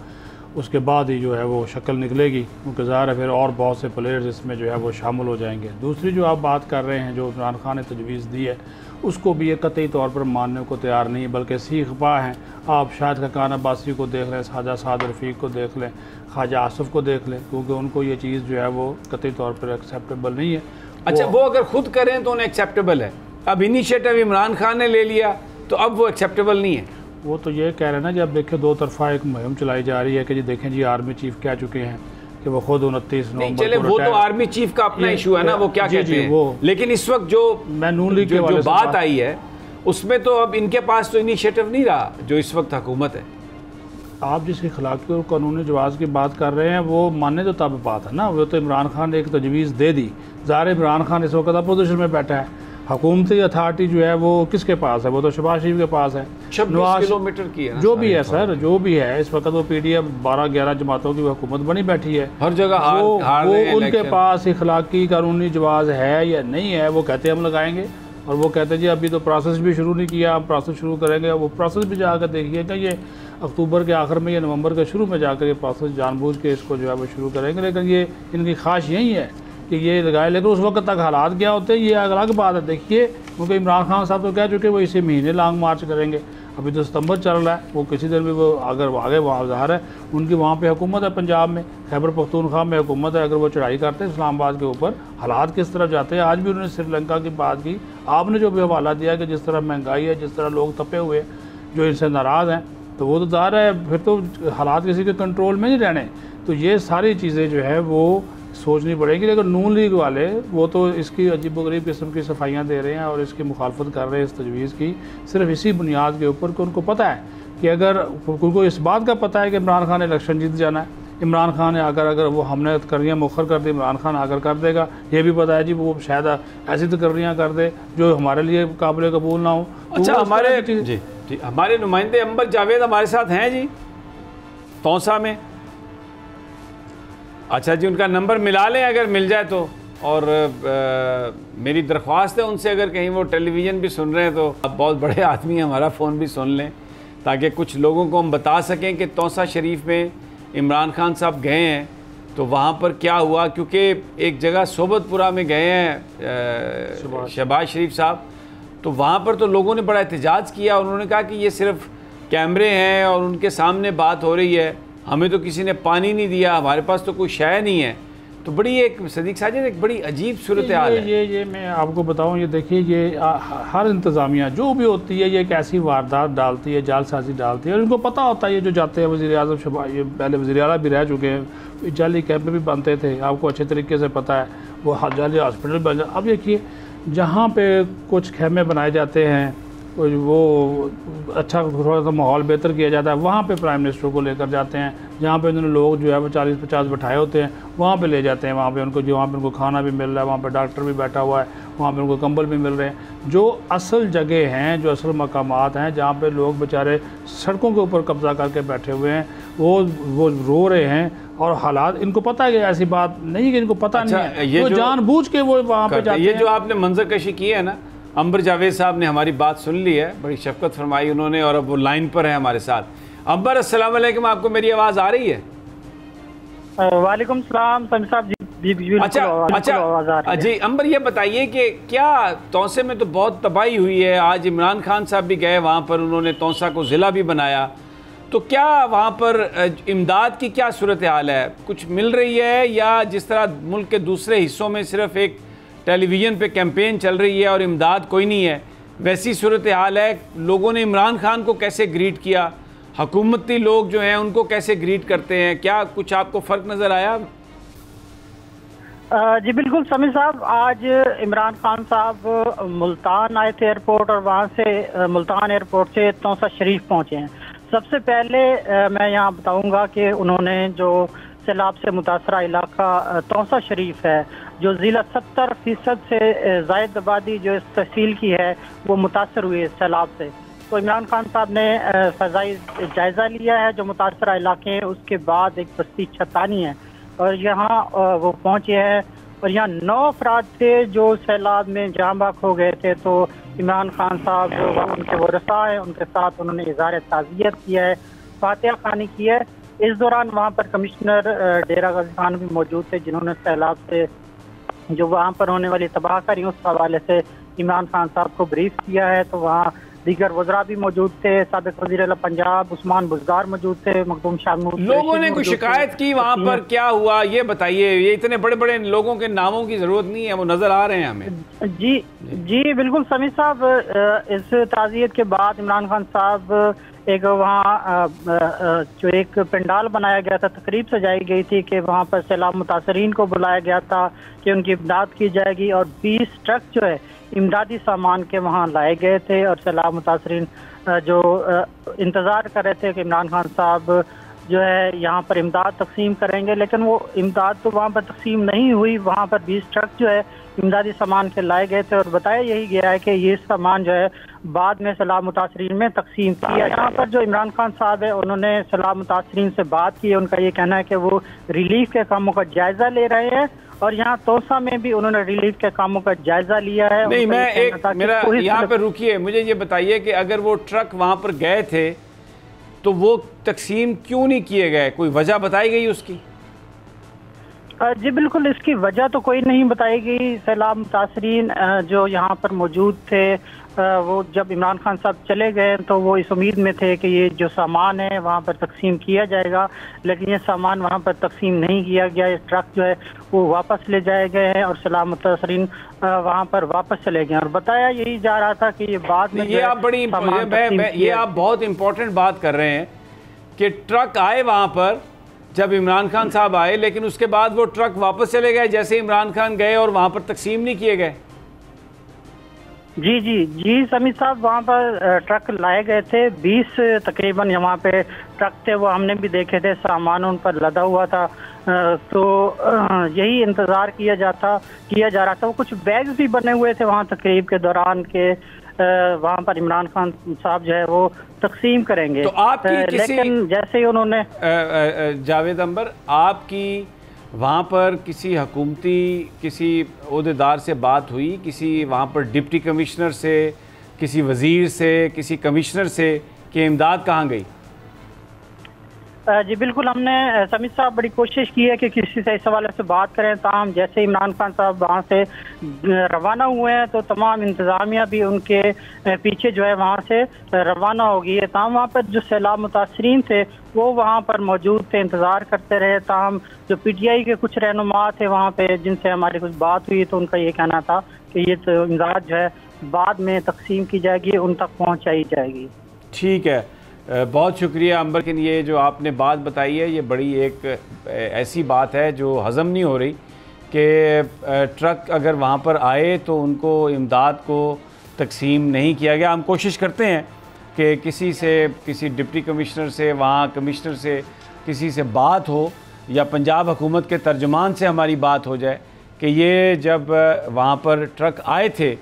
उसके बाद ही जो है वो शक्ल निकलेगी, क्योंकि ज़ाहिर है फिर और बहुत से प्लेयर्स इसमें जो है वो शामिल हो जाएंगे। दूसरी जो आप बात कर रहे हैं, जो इमरान खान ने तजवीज़ दी है, उसको भी ये कतई तौर पर मानने को तैयार नहीं है, बल्कि सीख पा हैं। आप शाहिद खकान अब्बासी को देख लें, ख्वाजा साद रफ़ीक को देख लें, ख्वाजा आसिफ को देख लें, क्योंकि उनको ये चीज़ जो है वो कतई तौर पर एक्सेप्टेबल नहीं है। अच्छा, वो अगर खुद करें तो उन्हें एक्सेप्टेबल है, अब इनिशिएटिव इमरान खान ने ले लिया तो अब वो एक्सेप्टेबल नहीं है। वो तो ये कह रहे हैं ना, जब देखिए दो तरफा एक मुहिम चलाई जा रही है कि जी देखें जी आर्मी चीफ कह चुके हैं कि वो खुद 29 नवंबर चले वो तो आर्मी चीफ का अपना इशू है ना, वो क्या कहते हैं वो, लेकिन इस वक्त जो मैं नून लीग के जो बात आई है उसमें तो अब इनके पास तो इनिशिएटिव नहीं रहा जो इस वक्त हुकूमत है। आप जिस अखलाकी और कानूनी जवाज़ की बात कर रहे हैं वो मानने तो तब बात है ना, वो तो इमरान खान ने एक तजवीज़ दे दी। ज़ाहिर इमरान खान इस वक्त अपोजिशन में बैठा है, हुकूमती अथॉरिटी जो है वो किसके पास है, वो तो शहबाज शरीफ के पास है। 26 किलोमीटर की है जो भी है सर, जो भी है इस वक्त वो PDM 12-11 जमातों की हुकूमत बनी बैठी है, हर जगह वो उनके पास अखलाकी कानूनी जवाज़ है या नहीं है, वो कहते हैं हम लगाएंगे, और वो कहते हैं जी अभी तो प्रोसेस भी शुरू नहीं किया, हम प्रोसेस शुरू करेंगे। वो प्रोसेस भी जाकर देखिएगा, ये अक्टूबर के आखिर में या नवंबर के शुरू में जाकर ये प्रोसेस जानबूझ के इसको जो है वो शुरू करेंगे। लेकिन ये इनकी ख्वाहिश यही है कि ये लगाए, लेकिन उस वक्त तक हालात क्या होते हैं ये अलग बात है। देखिए, क्योंकि इमरान खान साहब तो कह चुके वो इसी महीने लॉन्ग मार्च करेंगे, अभी तो सितंबर चल रहा है, वो किसी दिन भी वो अगर आगे वहाँ ज़ाहिर है उनकी वहाँ पे हुकूमत है, पंजाब में खैबर पख्तूनख्वा में हुकूमत है, अगर वो चढ़ाई करते हैं इस्लामाबाद के ऊपर, हालात किस तरफ जाते हैं। आज भी उन्होंने श्रीलंका की बात की, आपने जो भी हवाला दिया कि जिस तरह महंगाई है, जिस तरह लोग तपे हुए जो इनसे नाराज़ हैं, तो वो तो ज़ाहिर है फिर तो हालात किसी के कंट्रोल में नहीं रहने। तो ये सारी चीज़ें जो है वो सोचनी पड़ेगी। लेकिन नून लीग वाले वो तो इसकी अजीबोगरीब किस्म की सफाइयाँ दे रहे हैं और इसकी मुखालफत कर रहे हैं इस तजवीज़ की, सिर्फ इसी बुनियाद के ऊपर कि उनको पता है कि अगर उनको इस बात का पता है कि इमरान खान इलेक्शन जीत जाना है, इमरान खान ने अगर वो हमने तकर्रियाँ मुखर कर दी, इमरान खान आकर कर देगा, ये भी पता है जी वो शायद ऐसी तकर्रियाँ कर दे जो हमारे लिए काबिल कबूल ना हो। अच्छा, हमारे नुमाइंदे अंबर जावेद हमारे साथ हैं जी तौसा में। अच्छा जी, उनका नंबर मिला लें अगर मिल जाए तो, और मेरी दरख्वास्त है उनसे अगर कहीं वो टेलीविज़न भी सुन रहे हैं तो आप बहुत बड़े आदमी हैं, हमारा फ़ोन भी सुन लें ताकि कुछ लोगों को हम बता सकें कि तौसा शरीफ में इमरान खान साहब गए हैं तो वहाँ पर क्या हुआ। क्योंकि एक जगह सोबतपुरा में गए हैं शहबाज शरीफ साहब, तो वहाँ पर तो लोगों ने बड़ा एहतजाज किया, उन्होंने कहा कि ये सिर्फ कैमरे हैं और उनके सामने बात हो रही है, हमें तो किसी ने पानी नहीं दिया, हमारे पास तो कोई शय नहीं है। तो बड़ी एक सदीक साजिद एक बड़ी अजीब सूरत हाल है। ये मैं आपको बताऊं, ये देखिए ये हर इंतज़ामिया जो भी होती है ये एक ऐसी वारदात डालती है, जालसाजी डालती है, और इनको पता होता है ये जो जाते हैं वज़ीर आज़म शहबाज, ये पहले वज़ीर आला भी रह चुके हैं, जाली कैंप में भी बनते थे, आपको अच्छे तरीके से पता है, वो जाली हॉस्पिटल बन अब देखिए जहाँ पे कुछ खेमे बनाए जाते हैं, वो अच्छा थोड़ा सा माहौल बेहतर किया जाता है, वहाँ पे प्राइम मिनिस्टर को लेकर जाते हैं, जहाँ पे उन्होंने लोग जो है वो 40-50 बैठाए होते हैं वहाँ पे ले जाते हैं, वहाँ पे उनको वहाँ पे उनको खाना भी मिल रहा है, वहाँ पे डॉक्टर भी बैठा हुआ है, वहाँ पे उनको कंबल भी मिल रहे हैं। जो असल जगह हैं, जो असल मकामात हैं जहाँ पे लोग बेचारे सड़कों के ऊपर कब्ज़ा करके बैठे हुए हैं, वो रो रहे हैं, और हालात इनको पता है कि ऐसी बात नहीं कि इनको पता नहीं है, ये जानबूझ के वो वहाँ पे जाते हैं। ये जो आपने मंजर कशी की है ना, अंबर जावेद साहब ने हमारी बात सुन ली है, बड़ी शफकत फरमाई उन्होंने, और अब वो लाइन पर है हमारे साथ। अंबर अस्सलाम वालेकुम, आपको मेरी आवाज़ आ रही है? वालेकुम सलाम समी साहब जी। अच्छा जी, अंबर ये बताइए कि क्या तौसे में तो बहुत तबाही हुई है, आज इमरान खान साहब भी गए वहाँ पर, उन्होंने तौसा को ज़िला भी बनाया, तो क्या वहाँ पर इमदाद की क्या सूरत हाल है, कुछ मिल रही है, या जिस तरह मुल्क के दूसरे हिस्सों में सिर्फ एक टेलीविज़न पे कैंपेन चल रही है और इमदाद कोई नहीं है, वैसी सूरत हाल है? लोगों ने इमरान खान को कैसे ग्रीट किया, हुकूमती लोग जो हैं उनको कैसे ग्रीट करते हैं, क्या कुछ आपको फ़र्क नज़र आया? जी बिल्कुल समी साहब, आज इमरान खान साहब मुल्तान आए थे एयरपोर्ट, और वहाँ से मुल्तान एयरपोर्ट से तौसा शरीफ पहुँचे हैं। सबसे पहले मैं यहाँ बताऊँगा कि उन्होंने जो सैलाब से मुतासरा इलाका तौसा शरीफ है, जो ज़िला 70% से ज़ायद आबादी जो इस तहसील की है वो मुतासर हुई है सैलाब से, तो इमरान खान साहब ने फ़ज़ाई जायज़ा लिया है जो मुतासरा इलाके हैं, उसके बाद एक बस्ती छतानी है और यहाँ वो पहुँचे हैं, और यहाँ 9 अफराद थे जो सैलाब में जाँ बाक हो गए थे। तो इमरान खान साहब जो उनके वरसा हैं उनके साथ उन्होंने इज़हार ताज़ियत किया है, फातिहा ख़ानी की है, इस दौरान वहाँ पर कमिश्नर डेरा गाजी खान भी मौजूद थे, जिन्होंने सैलाब से जो वहाँ पर होने वाली तबाहकारी उस हवाले से इमरान खान साहब को ब्रीफ किया है। तो वहाँ दीगर वज़रा भी मौजूद थे, साबिक़ वज़ीर आला पंजाब उस्मान बुज़दार मौजूद थे, मखदूम शाह लोगों ने कोई शिकायत की वहाँ पर, क्या हुआ ये बताइए। ये इतने बड़े बड़े लोगों के नामों की ज़रूरत नहीं है, वो नज़र आ रहे हैं हमें। जी बिल्कुल समीर साहब, इस ताज़ियत के बाद इमरान खान साहब एक वहाँ जो एक पंडाल बनाया गया था, तकरीब सजाई गई थी कि वहाँ पर सैलाब मुतासरीन को बुलाया गया था कि उनकी इमदाद की जाएगी, और 20 ट्रक जो है इमदादी सामान के वहाँ लाए गए थे, और सैलाब मुतासरीन जो इंतज़ार कर रहे थे कि इमरान खान साहब जो है यहाँ पर इमदाद तकसीम करेंगे, लेकिन वो इमदाद तो वहाँ पर तकसीम नहीं हुई। वहाँ पर 20 ट्रक जो है इमदादी सामान के लाए गए थे, और बताया यही गया है कि ये सामान जो है बाद में सैलाब मुतासरीन में तकसीम किया। यहाँ पर जो इमरान खान साहब है, उन्होंने सैलाब मुतासरीन से बात की। उनका ये कहना है कि वो रिलीफ के कामों का जायजा ले रहे हैं, और यहाँ तोसा में भी उन्होंने रिलीफ के कामों का जायजा लिया है। नहीं, मैं एक मेरा यहाँ पे रुकिए, मुझे ये बताइए कि अगर वो ट्रक वहाँ पर गए थे तो वो तकसीम क्यों नहीं किए गए, कोई वजह बताई गई उसकी? जी बिल्कुल, इसकी वजह तो कोई नहीं बताई गई। सैलाब मुतासरीन जो यहाँ पर मौजूद थे, वो जब इमरान खान साहब चले गए तो वो इस उम्मीद में थे कि ये जो सामान है वहाँ पर तकसीम किया जाएगा, लेकिन ये सामान वहाँ पर तकसीम नहीं किया गया। ये ट्रक जो है वो वापस ले जाए गए हैं, और सैलाब मुतासरीन वहाँ पर वापस चले गए। और बताया यही जा रहा था कि ये बाद में ये आप बड़ी ये आप बहुत इम्पोर्टेंट बात कर रहे हैं कि ट्रक आए वहाँ पर जब इमरान खान साहब आए, लेकिन उसके बाद वो ट्रक वापस चले गए जैसे इमरान खान गए, और वहाँ पर तकसीम नहीं किए गए। जी समीर साहब, वहाँ पर ट्रक लाए गए थे 20 तकरीबन यहाँ पे ट्रक थे, वो हमने भी देखे थे, सामान उन पर लदा हुआ था। तो यही इंतज़ार किया जा रहा था। वो कुछ बैग्स भी बने हुए थे वहाँ तकरीब के दौरान के वहाँ पर इमरान खान साहब जो है वो तकसीम करेंगे। तो आपकी लेकिन जैसे ही उन्होंने जावेद अंबर, आपकी वहाँ पर किसी हुकूमती किसी ओहदेदार से बात हुई, किसी वहाँ पर डिप्टी कमिश्नर से, किसी वज़ीर से, किसी कमिश्नर से, कि इमदाद कहाँ गई? जी बिल्कुल, हमने समीर साहब बड़ी कोशिश की है कि किसी से इस हवाले से बात करें। ताहम जैसे इमरान खान साहब वहाँ से रवाना हुए हैं तो तमाम इंतज़ामिया भी उनके पीछे जो है वहाँ से रवाना हो गई है। ताहम वहाँ पर जो सैलाब मुतासरीन थे वो वहाँ पर मौजूद थे, इंतज़ार करते रहे। ताहम जो PTI के कुछ रहनुमा थे वहाँ पे, जिनसे हमारी कुछ बात हुई, तो उनका ये कहना था कि ये तो इमदाद जो है बाद में तकसीम की जाएगी, उन तक पहुँचाई जाएगी। ठीक है, बहुत शुक्रिया अंबर किन, ये जो आपने बात बताई है ये बड़ी एक ऐसी बात है जो हज़म नहीं हो रही कि ट्रक अगर वहाँ पर आए तो उनको इमदाद को तकसीम नहीं किया गया। हम कोशिश करते हैं कि किसी से, किसी डिप्टी कमिश्नर से, वहाँ कमिश्नर से, किसी से बात हो, या पंजाब हुकूमत के तर्जुमान से हमारी बात हो जाए कि ये जब वहाँ पर ट्रक आए थे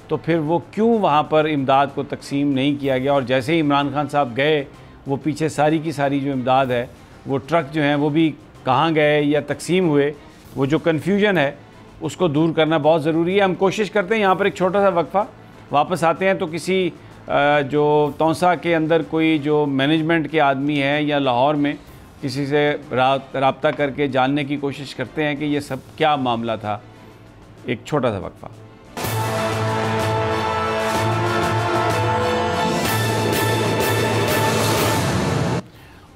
तो फिर वो क्यों वहाँ पर इमदाद को तकसीम नहीं किया गया, और जैसे ही इमरान खान साहब गए वो पीछे सारी की सारी जो इमदाद है, वो ट्रक जो हैं वो भी कहाँ गए या तकसीम हुए, वो जो कन्फ्यूजन है उसको दूर करना बहुत ज़रूरी है। हम कोशिश करते हैं, यहाँ पर एक छोटा सा वक्फ़ा, वापस आते हैं तो किसी जो तौसा के अंदर कोई जो मैनेजमेंट के आदमी है या लाहौर में किसी से रब्ता करके जानने की कोशिश करते हैं कि ये सब क्या मामला था। एक छोटा सा वक्फ़ा।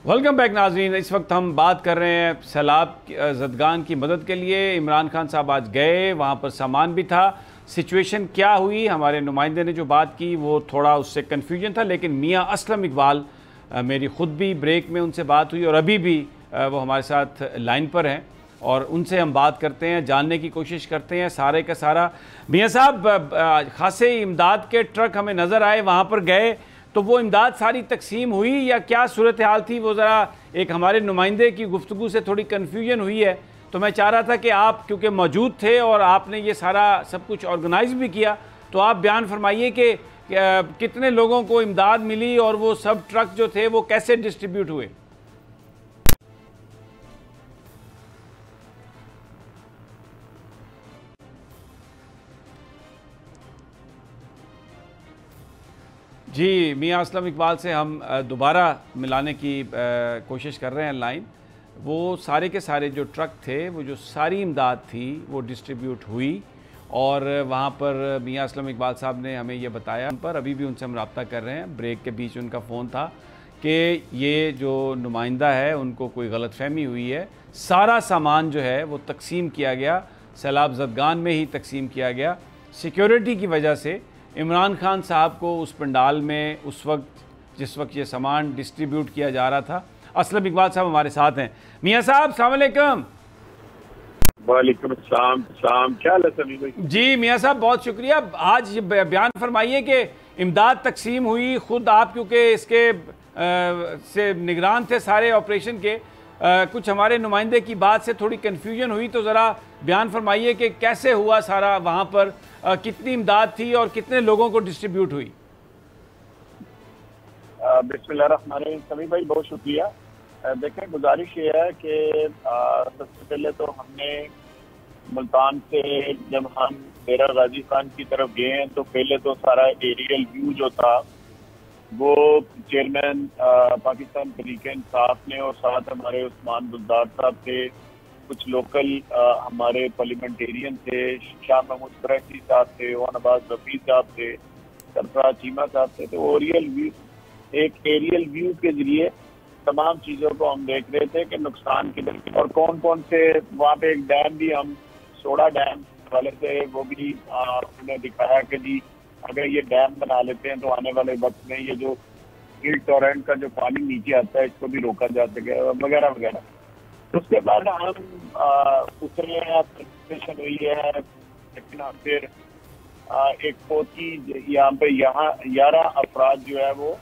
वेलकम बैक नाज़रीन, इस वक्त हम बात कर रहे हैं सैलाब ज़दगान की मदद के लिए। इमरान खान साहब आज गए, वहाँ पर सामान भी था। सिचुएशन क्या हुई, हमारे नुमाइंदे ने जो बात की वो थोड़ा उससे कन्फ्यूजन था, लेकिन मियाँ असलम इकबाल, मेरी ख़ुद भी ब्रेक में उनसे बात हुई और अभी भी वो हमारे साथ लाइन पर हैं, और उनसे हम बात करते हैं, जानने की कोशिश करते हैं सारे का सारा। मियाँ साहब, खासे इमदाद के ट्रक हमें नज़र आए, वहाँ पर गए तो वो इमदाद सारी तकसीम हुई या क्या सूरत हाल थी, वो ज़रा एक हमारे नुमाइंदे की गुफ्तगू से थोड़ी कन्फ्यूजन हुई है। तो मैं चाह रहा था कि आप क्योंकि मौजूद थे और आपने ये सारा सब कुछ ऑर्गेनाइज भी किया, तो आप बयान फरमाइए कि कितने लोगों को इमदाद मिली और वो सब ट्रक जो थे वो कैसे डिस्ट्रीब्यूट हुए। जी, मियाँ असलम इकबाल से हम दोबारा मिलाने की कोशिश कर रहे हैं लाइन। वो सारे के सारे जो ट्रक थे, वो जो सारी इमदाद थी वो डिस्ट्रीब्यूट हुई और वहाँ पर मियाँ असलम इकबाल साहब ने हमें ये बताया, पर अभी भी उनसे हम रब्ता कर रहे हैं, ब्रेक के बीच उनका फ़ोन था कि ये जो नुमाइंदा है उनको कोई गलतफहमी हुई है, सारा सामान जो है वो तकसीम किया गया, सैलाब ज़दगान में ही तकसीम किया गया। सिक्योरिटी की वजह से इमरान खान साहब को उस पंडाल में उस वक्त जिस वक्त ये सामान डिस्ट्रीब्यूट किया जा रहा था। असलम इकबाल साहब हमारे साथ हैं। मियाँ साहब अस्सलाम वालेकुम। वालेकुम अस्सलाम। क्या हाल है सभी भाई? जी मियाँ साहब बहुत शुक्रिया। आज ये बयान फरमाइए कि इमदाद तकसीम हुई, ख़ुद आप क्योंकि इसके से निगरान थे सारे ऑपरेशन के, कुछ हमारे नुमाइंदे की बात से थोड़ी कन्फ्यूजन हुई, तो ज़रा बयान फरमाइए कि कैसे हुआ सारा, वहाँ पर कितनी इमदाद थी और कितने लोगों को डिस्ट्रीब्यूट हुई। बिस्मिल्लाहिर्रहमानिर्रहीम। सभी भाई बहुत शुक्रिया। देखें, गुजारिश ये है कि सबसे पहले तो हमने मुल्तान से जब हम डेरा गाजी खान की तरफ गए हैं तो पहले तो सारा एरियल व्यू जो था वो चेयरमैन पाकिस्तान तहरीक इंसाफ ने और साथ हमारे उस्मान बुलदार साहब थे, कुछ लोकल हमारे पार्लियामेंटेरियन थे, शाह महमूद कुरैशी साहब थे, ओन अब्बास रफी साहब थे, सरफराज चीमा साहब थे। तो एक एरियल व्यू के जरिए तमाम चीज़ों को हम देख रहे थे कि नुकसान किधर और कौन कौन से, वहाँ पे एक डैम भी, हम सोडा डैम वाले से वो भी उन्हें दिखाया कि जी अगर ये डैम बना लेते हैं तो आने वाले वक्त में ये जो हिल टोरेंट का जो पानी नीचे आता है इसको भी रोका जा सके वगैरह वगैरह। उसके बाद हम उतरे, प्रेजेंटेशन हुई है, लेकिन हम फिर एक फौत की यहाँ पे 11 अफराद जो है वो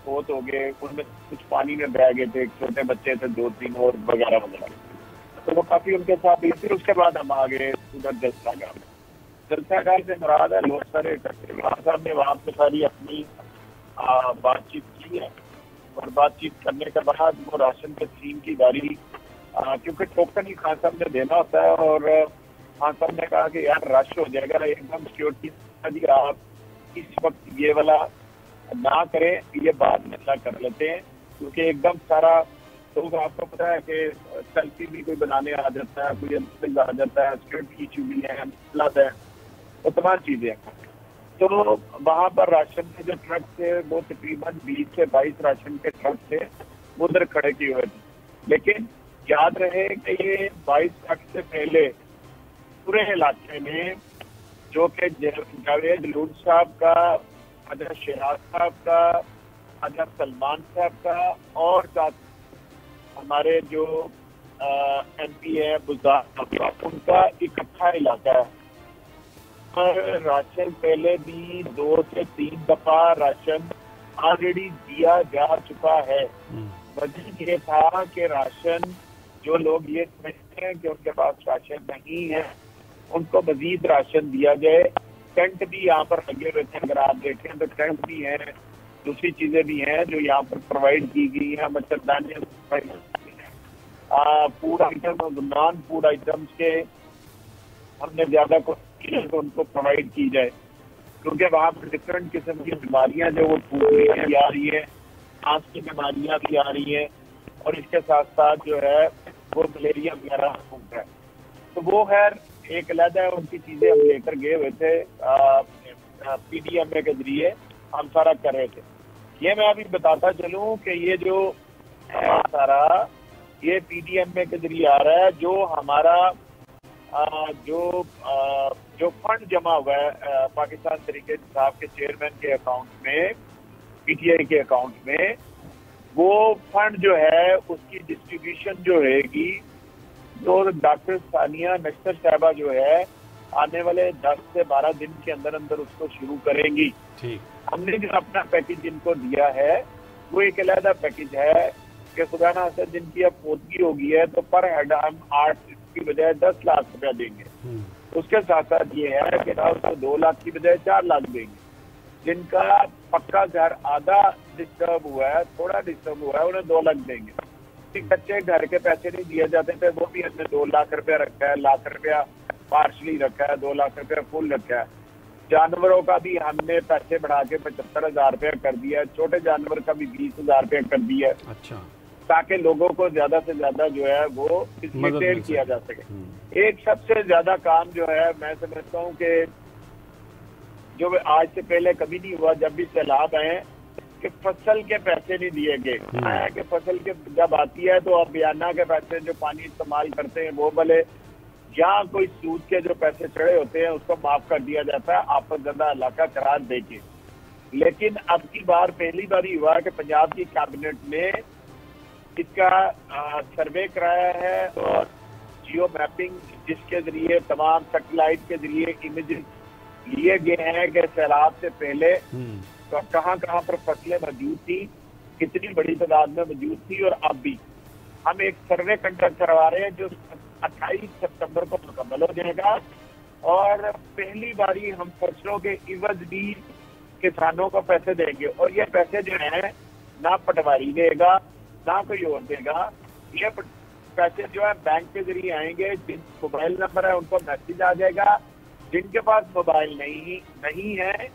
फौत हो गए, उनमें कुछ पानी में बह गए थे, एक छोटे बच्चे थे, 2-3 और वगैरह वगैरह। तो वो काफी उनके साथ हुई। फिर उसके बाद हम आ गए उधर जलसागाह से मुराद है लोग सारे इकट्ठे। वहाँ साहब ने वहाँ पे सारी अपनी बातचीत की है और बातचीत करने के बाद वो राशन तकसीम की गाड़ी, क्योंकि टोकन ही खान साहब ने देना होता है और खान साहब ने कहा कि यार रश हो जाएगा, एकदम सिक्योरिटी आप इस वक्त ये वाला ना करें, ये बाद में ना कर लेते हैं, क्योंकि एकदम सारा तो आपको पता है कि सेल्फी भी कोई बनाने आ जाता है, कोई आ जाता है, सिक्योरिटी इशू भी है, है तो तमाम चीजें हैं। तो वहाँ पर राशन के जो ट्रक थे वो तकरीबन 20 से 22 राशन के ट्रक थे, वो उधर खड़े किए हुए थे। लेकिन याद रहे कि ये 22 ट्रक से पहले पूरे इलाके में जो कि जावेद लूट साहब का, ख्वाजा शहराज साहब का, ख्वाजा सलमान साहब का और साथ हमारे जो MP है बुज़ार, उनका इकट्ठा इलाका है। पर राशन पहले भी 2 से 3 दफा राशन ऑलरेडी दिया जा चुका है। वजह ये था कि राशन, जो लोग ये समझते हैं कि उनके पास राशन नहीं है, उनको मजीद राशन दिया जाए। टेंट भी यहाँ पर लगे हुए थे, अगर आप देखें तो टेंट भी हैं, दूसरी चीजें भी हैं जो यहाँ पर प्रोवाइड की गई है। मच्छरदानी, फूड आइटम और नॉन फूड आइटम्स के हमने ज्यादा कोशिश तो उनको प्रोवाइड की जाए, क्योंकि वहाँ पर डिफरेंट किस्म की बीमारियां जो वो फूट रही है, आ रही है, सांस की बीमारियां भी आ रही है और इसके साथ साथ जो है वो मलेरिया वगैरह फूट रहा है। तो वो खैर एक अलग है, उनकी चीजें हम लेकर गए हुए थे, PDMA के जरिए हम सारा कर रहे थे। ये मैं अभी बताता चलूं कि ये जो है सारा ये PDMA के जरिए आ रहा है, जो हमारा जो फंड जमा हुआ है पाकिस्तान तहरीक इंसाफ के चेयरमैन के अकाउंट में, PTI के अकाउंट में, वो फंड जो है उसकी डिस्ट्रीब्यूशन जो रहेगी तो डॉक्टर सानिया नक्सर साहबा जो है आने वाले 10 से 12 दिन के अंदर अंदर उसको शुरू करेंगी। ठीक, हमने जो अपना पैकेज इनको दिया है वो एक अलग पैकेज है कि खुदा ना से जिनकी अब पोतगी होगी है तो पर हेड हम 8 की बजाय 10 लाख रुपया देंगे। उसके साथ साथ ये है कि ना उसको 2 लाख की बजाय 4 लाख देंगे। जिनका पक्का घर आधा डिस्टर्ब हुआ है, थोड़ा डिस्टर्ब हुआ है, उन्हें 2 लाख देंगे। कच्चे घर के पैसे नहीं दिए जाते थे, वो भी हमने 2 लाख रुपया रखा है, लाख रुपया पार्शली रखा है, 2 लाख रुपया फुल रखा है। जानवरों का भी हमने पैसे बढ़ा के 75,000 रुपया कर दिया है, छोटे जानवर का भी 20,000 रुपया कर दिया है। अच्छा, ताकि लोगों को ज्यादा से ज्यादा जो है वो फैसिलिटेट किया जा सके। एक सबसे ज्यादा काम जो है मैं समझता हूँ कि जो आज से पहले कभी नहीं हुआ, जब भी सैलाब आए कि फसल के पैसे नहीं दिए गए। कि फसल के जब आती है तो अभियाना के पैसे जो पानी इस्तेमाल करते हैं वो भले, यहाँ कोई सूद के जो पैसे चढ़े होते हैं उसको माफ कर दिया जाता है आपदा इलाका करार देके। लेकिन अब की बार पहली बार ही हुआ कि पंजाब की कैबिनेट ने इसका सर्वे कराया है और जियो मैपिंग जिसके जरिए तमाम सैटेलाइट के जरिए इमेजेस लिए गए हैं कि सैलाब से पहले तो कहाँ कहाँ पर फसलें मौजूद थी, कितनी बड़ी तादाद में मौजूद थी। और अब भी हम एक सर्वे कंडक्ट करवा रहे हैं जो 28 सितंबर को मुकम्मल हो जाएगा और पहली बारी हम फसलों के इवज भी किसानों को पैसे देंगे। और ये पैसे जो है ना पटवारी देगा ना कोई और देगा, ये पैसे जो है बैंक के जरिए आएंगे। जिन मोबाइल नंबर है उनको मैसेज आ जाएगा, जिनके पास मोबाइल नहीं है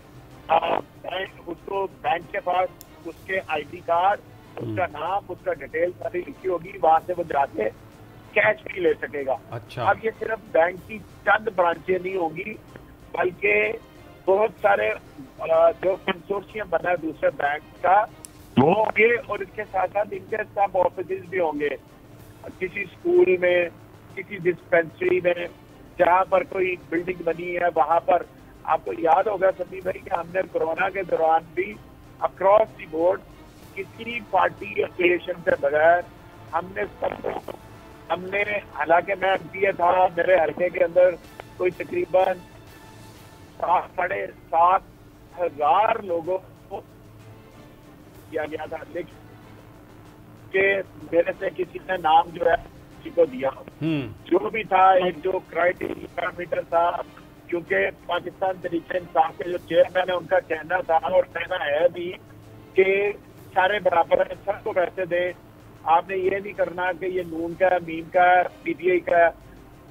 उसको बैंक के पास उसके आईडी कार्ड, उसका नाम, उसका डिटेल सारी लिखी होगी, वहां से वो जाके कैश भी ले सकेगा। अच्छा, अब ये सिर्फ बैंक की चंद ब्रांचें नहीं होंगी बल्कि बहुत सारे जो कंसोर्शियम बना है दूसरे बैंक का वो होंगे और इसके साथ साथ इनके सब ऑफिस भी होंगे, किसी स्कूल में, किसी डिस्पेंसरी में, जहाँ पर कोई बिल्डिंग बनी है वहां पर। आपको याद होगा सभी भाई कि हमने कोरोना के दौरान भी अक्रॉस दी बोर्ड किसी पार्टी एफिलिएशन से बगैर हमने हालांकि मैं एमपीए था, मेरे हल्के के अंदर कोई तकरीबन 7,500 लोगों को किया गया था, लेकिन के मेरे से किसी ने नाम जो है किसी को दिया। जो भी था एक जो क्राइटेरिया पैरामीटर था, क्योंकि पाकिस्तान तरीके इंसाफ के जो चेयरमैन है उनका कहना था और कहना है भी कि सारे बराबर है, सबको पैसे दे। आपने ये नहीं करना कि ये नून का, मीम का, पीटीआई का,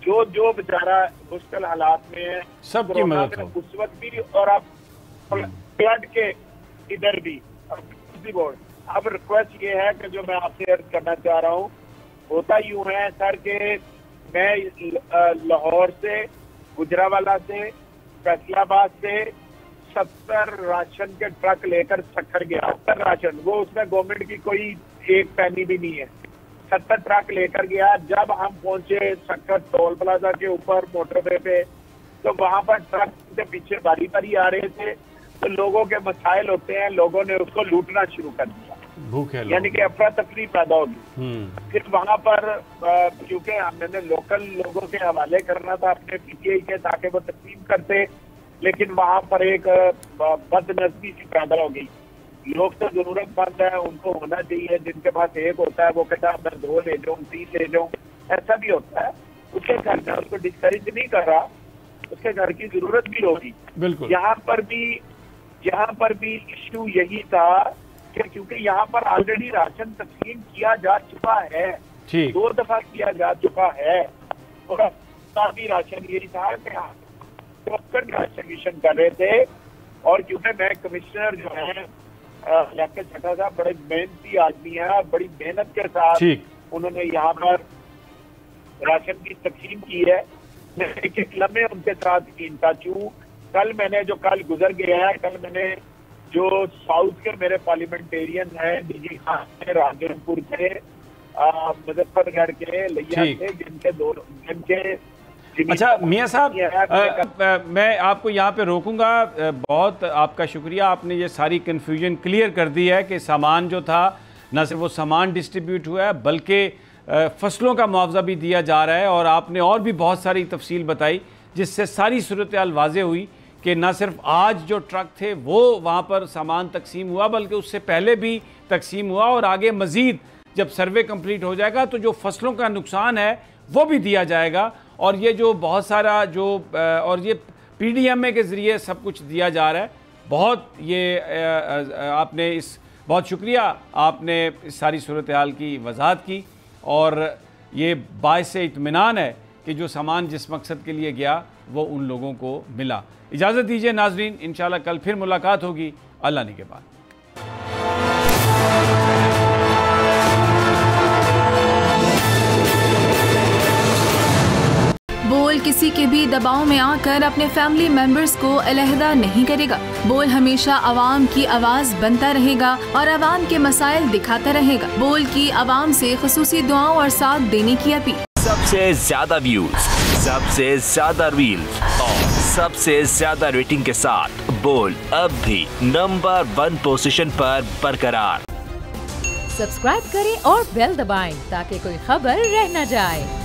जो बेचारा मुश्किल हालात में है सबकी मदद हो उस वक्त भी और आप फ्लड के इधर भी। अब रिक्वेस्ट ये है कि जो मैं आपसे अर्ज करना चाह रहा हूँ, होता यूं है सर के मैं लाहौर से, गुजरावाला से, फैसलाबाद से 70 राशन के ट्रक लेकर सक्खर गया। 70 राशन, वो उसमें गवर्नमेंट की कोई एक पैनी भी नहीं है। 70 ट्रक लेकर गया। जब हम पहुंचे सक्खर टोल प्लाजा के ऊपर मोटरवे पे, तो वहां पर ट्रक के पीछे बारी बारी आ रहे थे, तो लोगों के मसाइल होते हैं, लोगों ने उसको लूटना शुरू कर दिया, भूखे यानी कि अफरा तफरी पैदा होगी। फिर वहां पर क्योंकि हमने लोकल लोगों के हवाले करना था अपने पीटीआई के ताकि वो तस्लीम करते, लेकिन वहां पर एक बदनजमी सी पैदा हो गई। लोग तो जरूरतमंद है, उनको होना चाहिए, जिनके पास एक होता है वो कहता है मैं 2 ले जाऊँ, 3 ले जाऊँ, ऐसा भी होता है। उसके घर में उसको डिस्करेज नहीं कर रहा, उसके घर की जरूरत भी होगी। बिल्कुल, यहाँ पर भी इश्यू यही था कि क्योंकि यहाँ पर ऑलरेडी राशन तस्लीम किया जा चुका है, 2 दफा किया जा चुका है, और भी राशन यही था कि राशन मिशन कर रहे थे। और क्योंकि मैं कमिश्नर जो है छठा साहब बड़े मेहनती आदमी है, बड़ी मेहनत के साथ उन्होंने यहाँ पर राशन की तकसीम की है। मैं एक लम्हे उनके साथ इंटच हूँ। कल गुजर गया है, कल मैंने जो साउथ के मेरे पार्लियामेंटेरियन हैं, डीजी खान के, राजनपुर के, मुजफ्फरगढ़ के, लिया के, जिनके अच्छा मियाँ साहब, मैं आपको यहाँ पे रोकूंगा। बहुत आपका शुक्रिया, आपने ये सारी कन्फ्यूजन क्लियर कर दी है कि सामान जो था न सिर्फ वो सामान डिस्ट्रीब्यूट हुआ है बल्कि फसलों का मुआवजा भी दिया जा रहा है। और आपने और भी बहुत सारी तफसील बताई जिससे सारी सूरत हाल वाज़ेह हुई कि न सिर्फ आज जो ट्रक थे वो वहाँ पर सामान तकसीम हुआ बल्कि उससे पहले भी तकसीम हुआ, और आगे मज़ीद जब सर्वे कंप्लीट हो जाएगा तो जो फसलों का नुकसान है वो भी दिया जाएगा। और ये जो बहुत सारा जो और ये पीडीएमए के ज़रिए सब कुछ दिया जा रहा है। बहुत ये आपने इस बहुत शुक्रिया, आपने इस सारी सूरत हाल की वजाहत की, और ये बाइस इत्मीनान है कि जो सामान जिस मकसद के लिए गया वो उन लोगों को मिला। इजाज़त दीजिए नाजरीन, इंशाल्लाह कल फिर मुलाकात होगी अल्लाह ने के बाद। बोल किसी के भी दबाव में आकर अपने फैमिली मेंबर्स को अलहदा नहीं करेगा। बोल हमेशा आवाम की आवाज बनता रहेगा और आवाम के मसाइल दिखाता रहेगा। बोल की आवाम से खुसूसी दुआओं और साथ देने की अपील। सबसे ज्यादा व्यूज, सबसे ज्यादा रील्स और सबसे ज्यादा रेटिंग के साथ बोल अब भी नंबर 1 पोजीशन पर बरकरार। सब्सक्राइब करें और बेल दबाएं ताकि कोई खबर रह न जाए।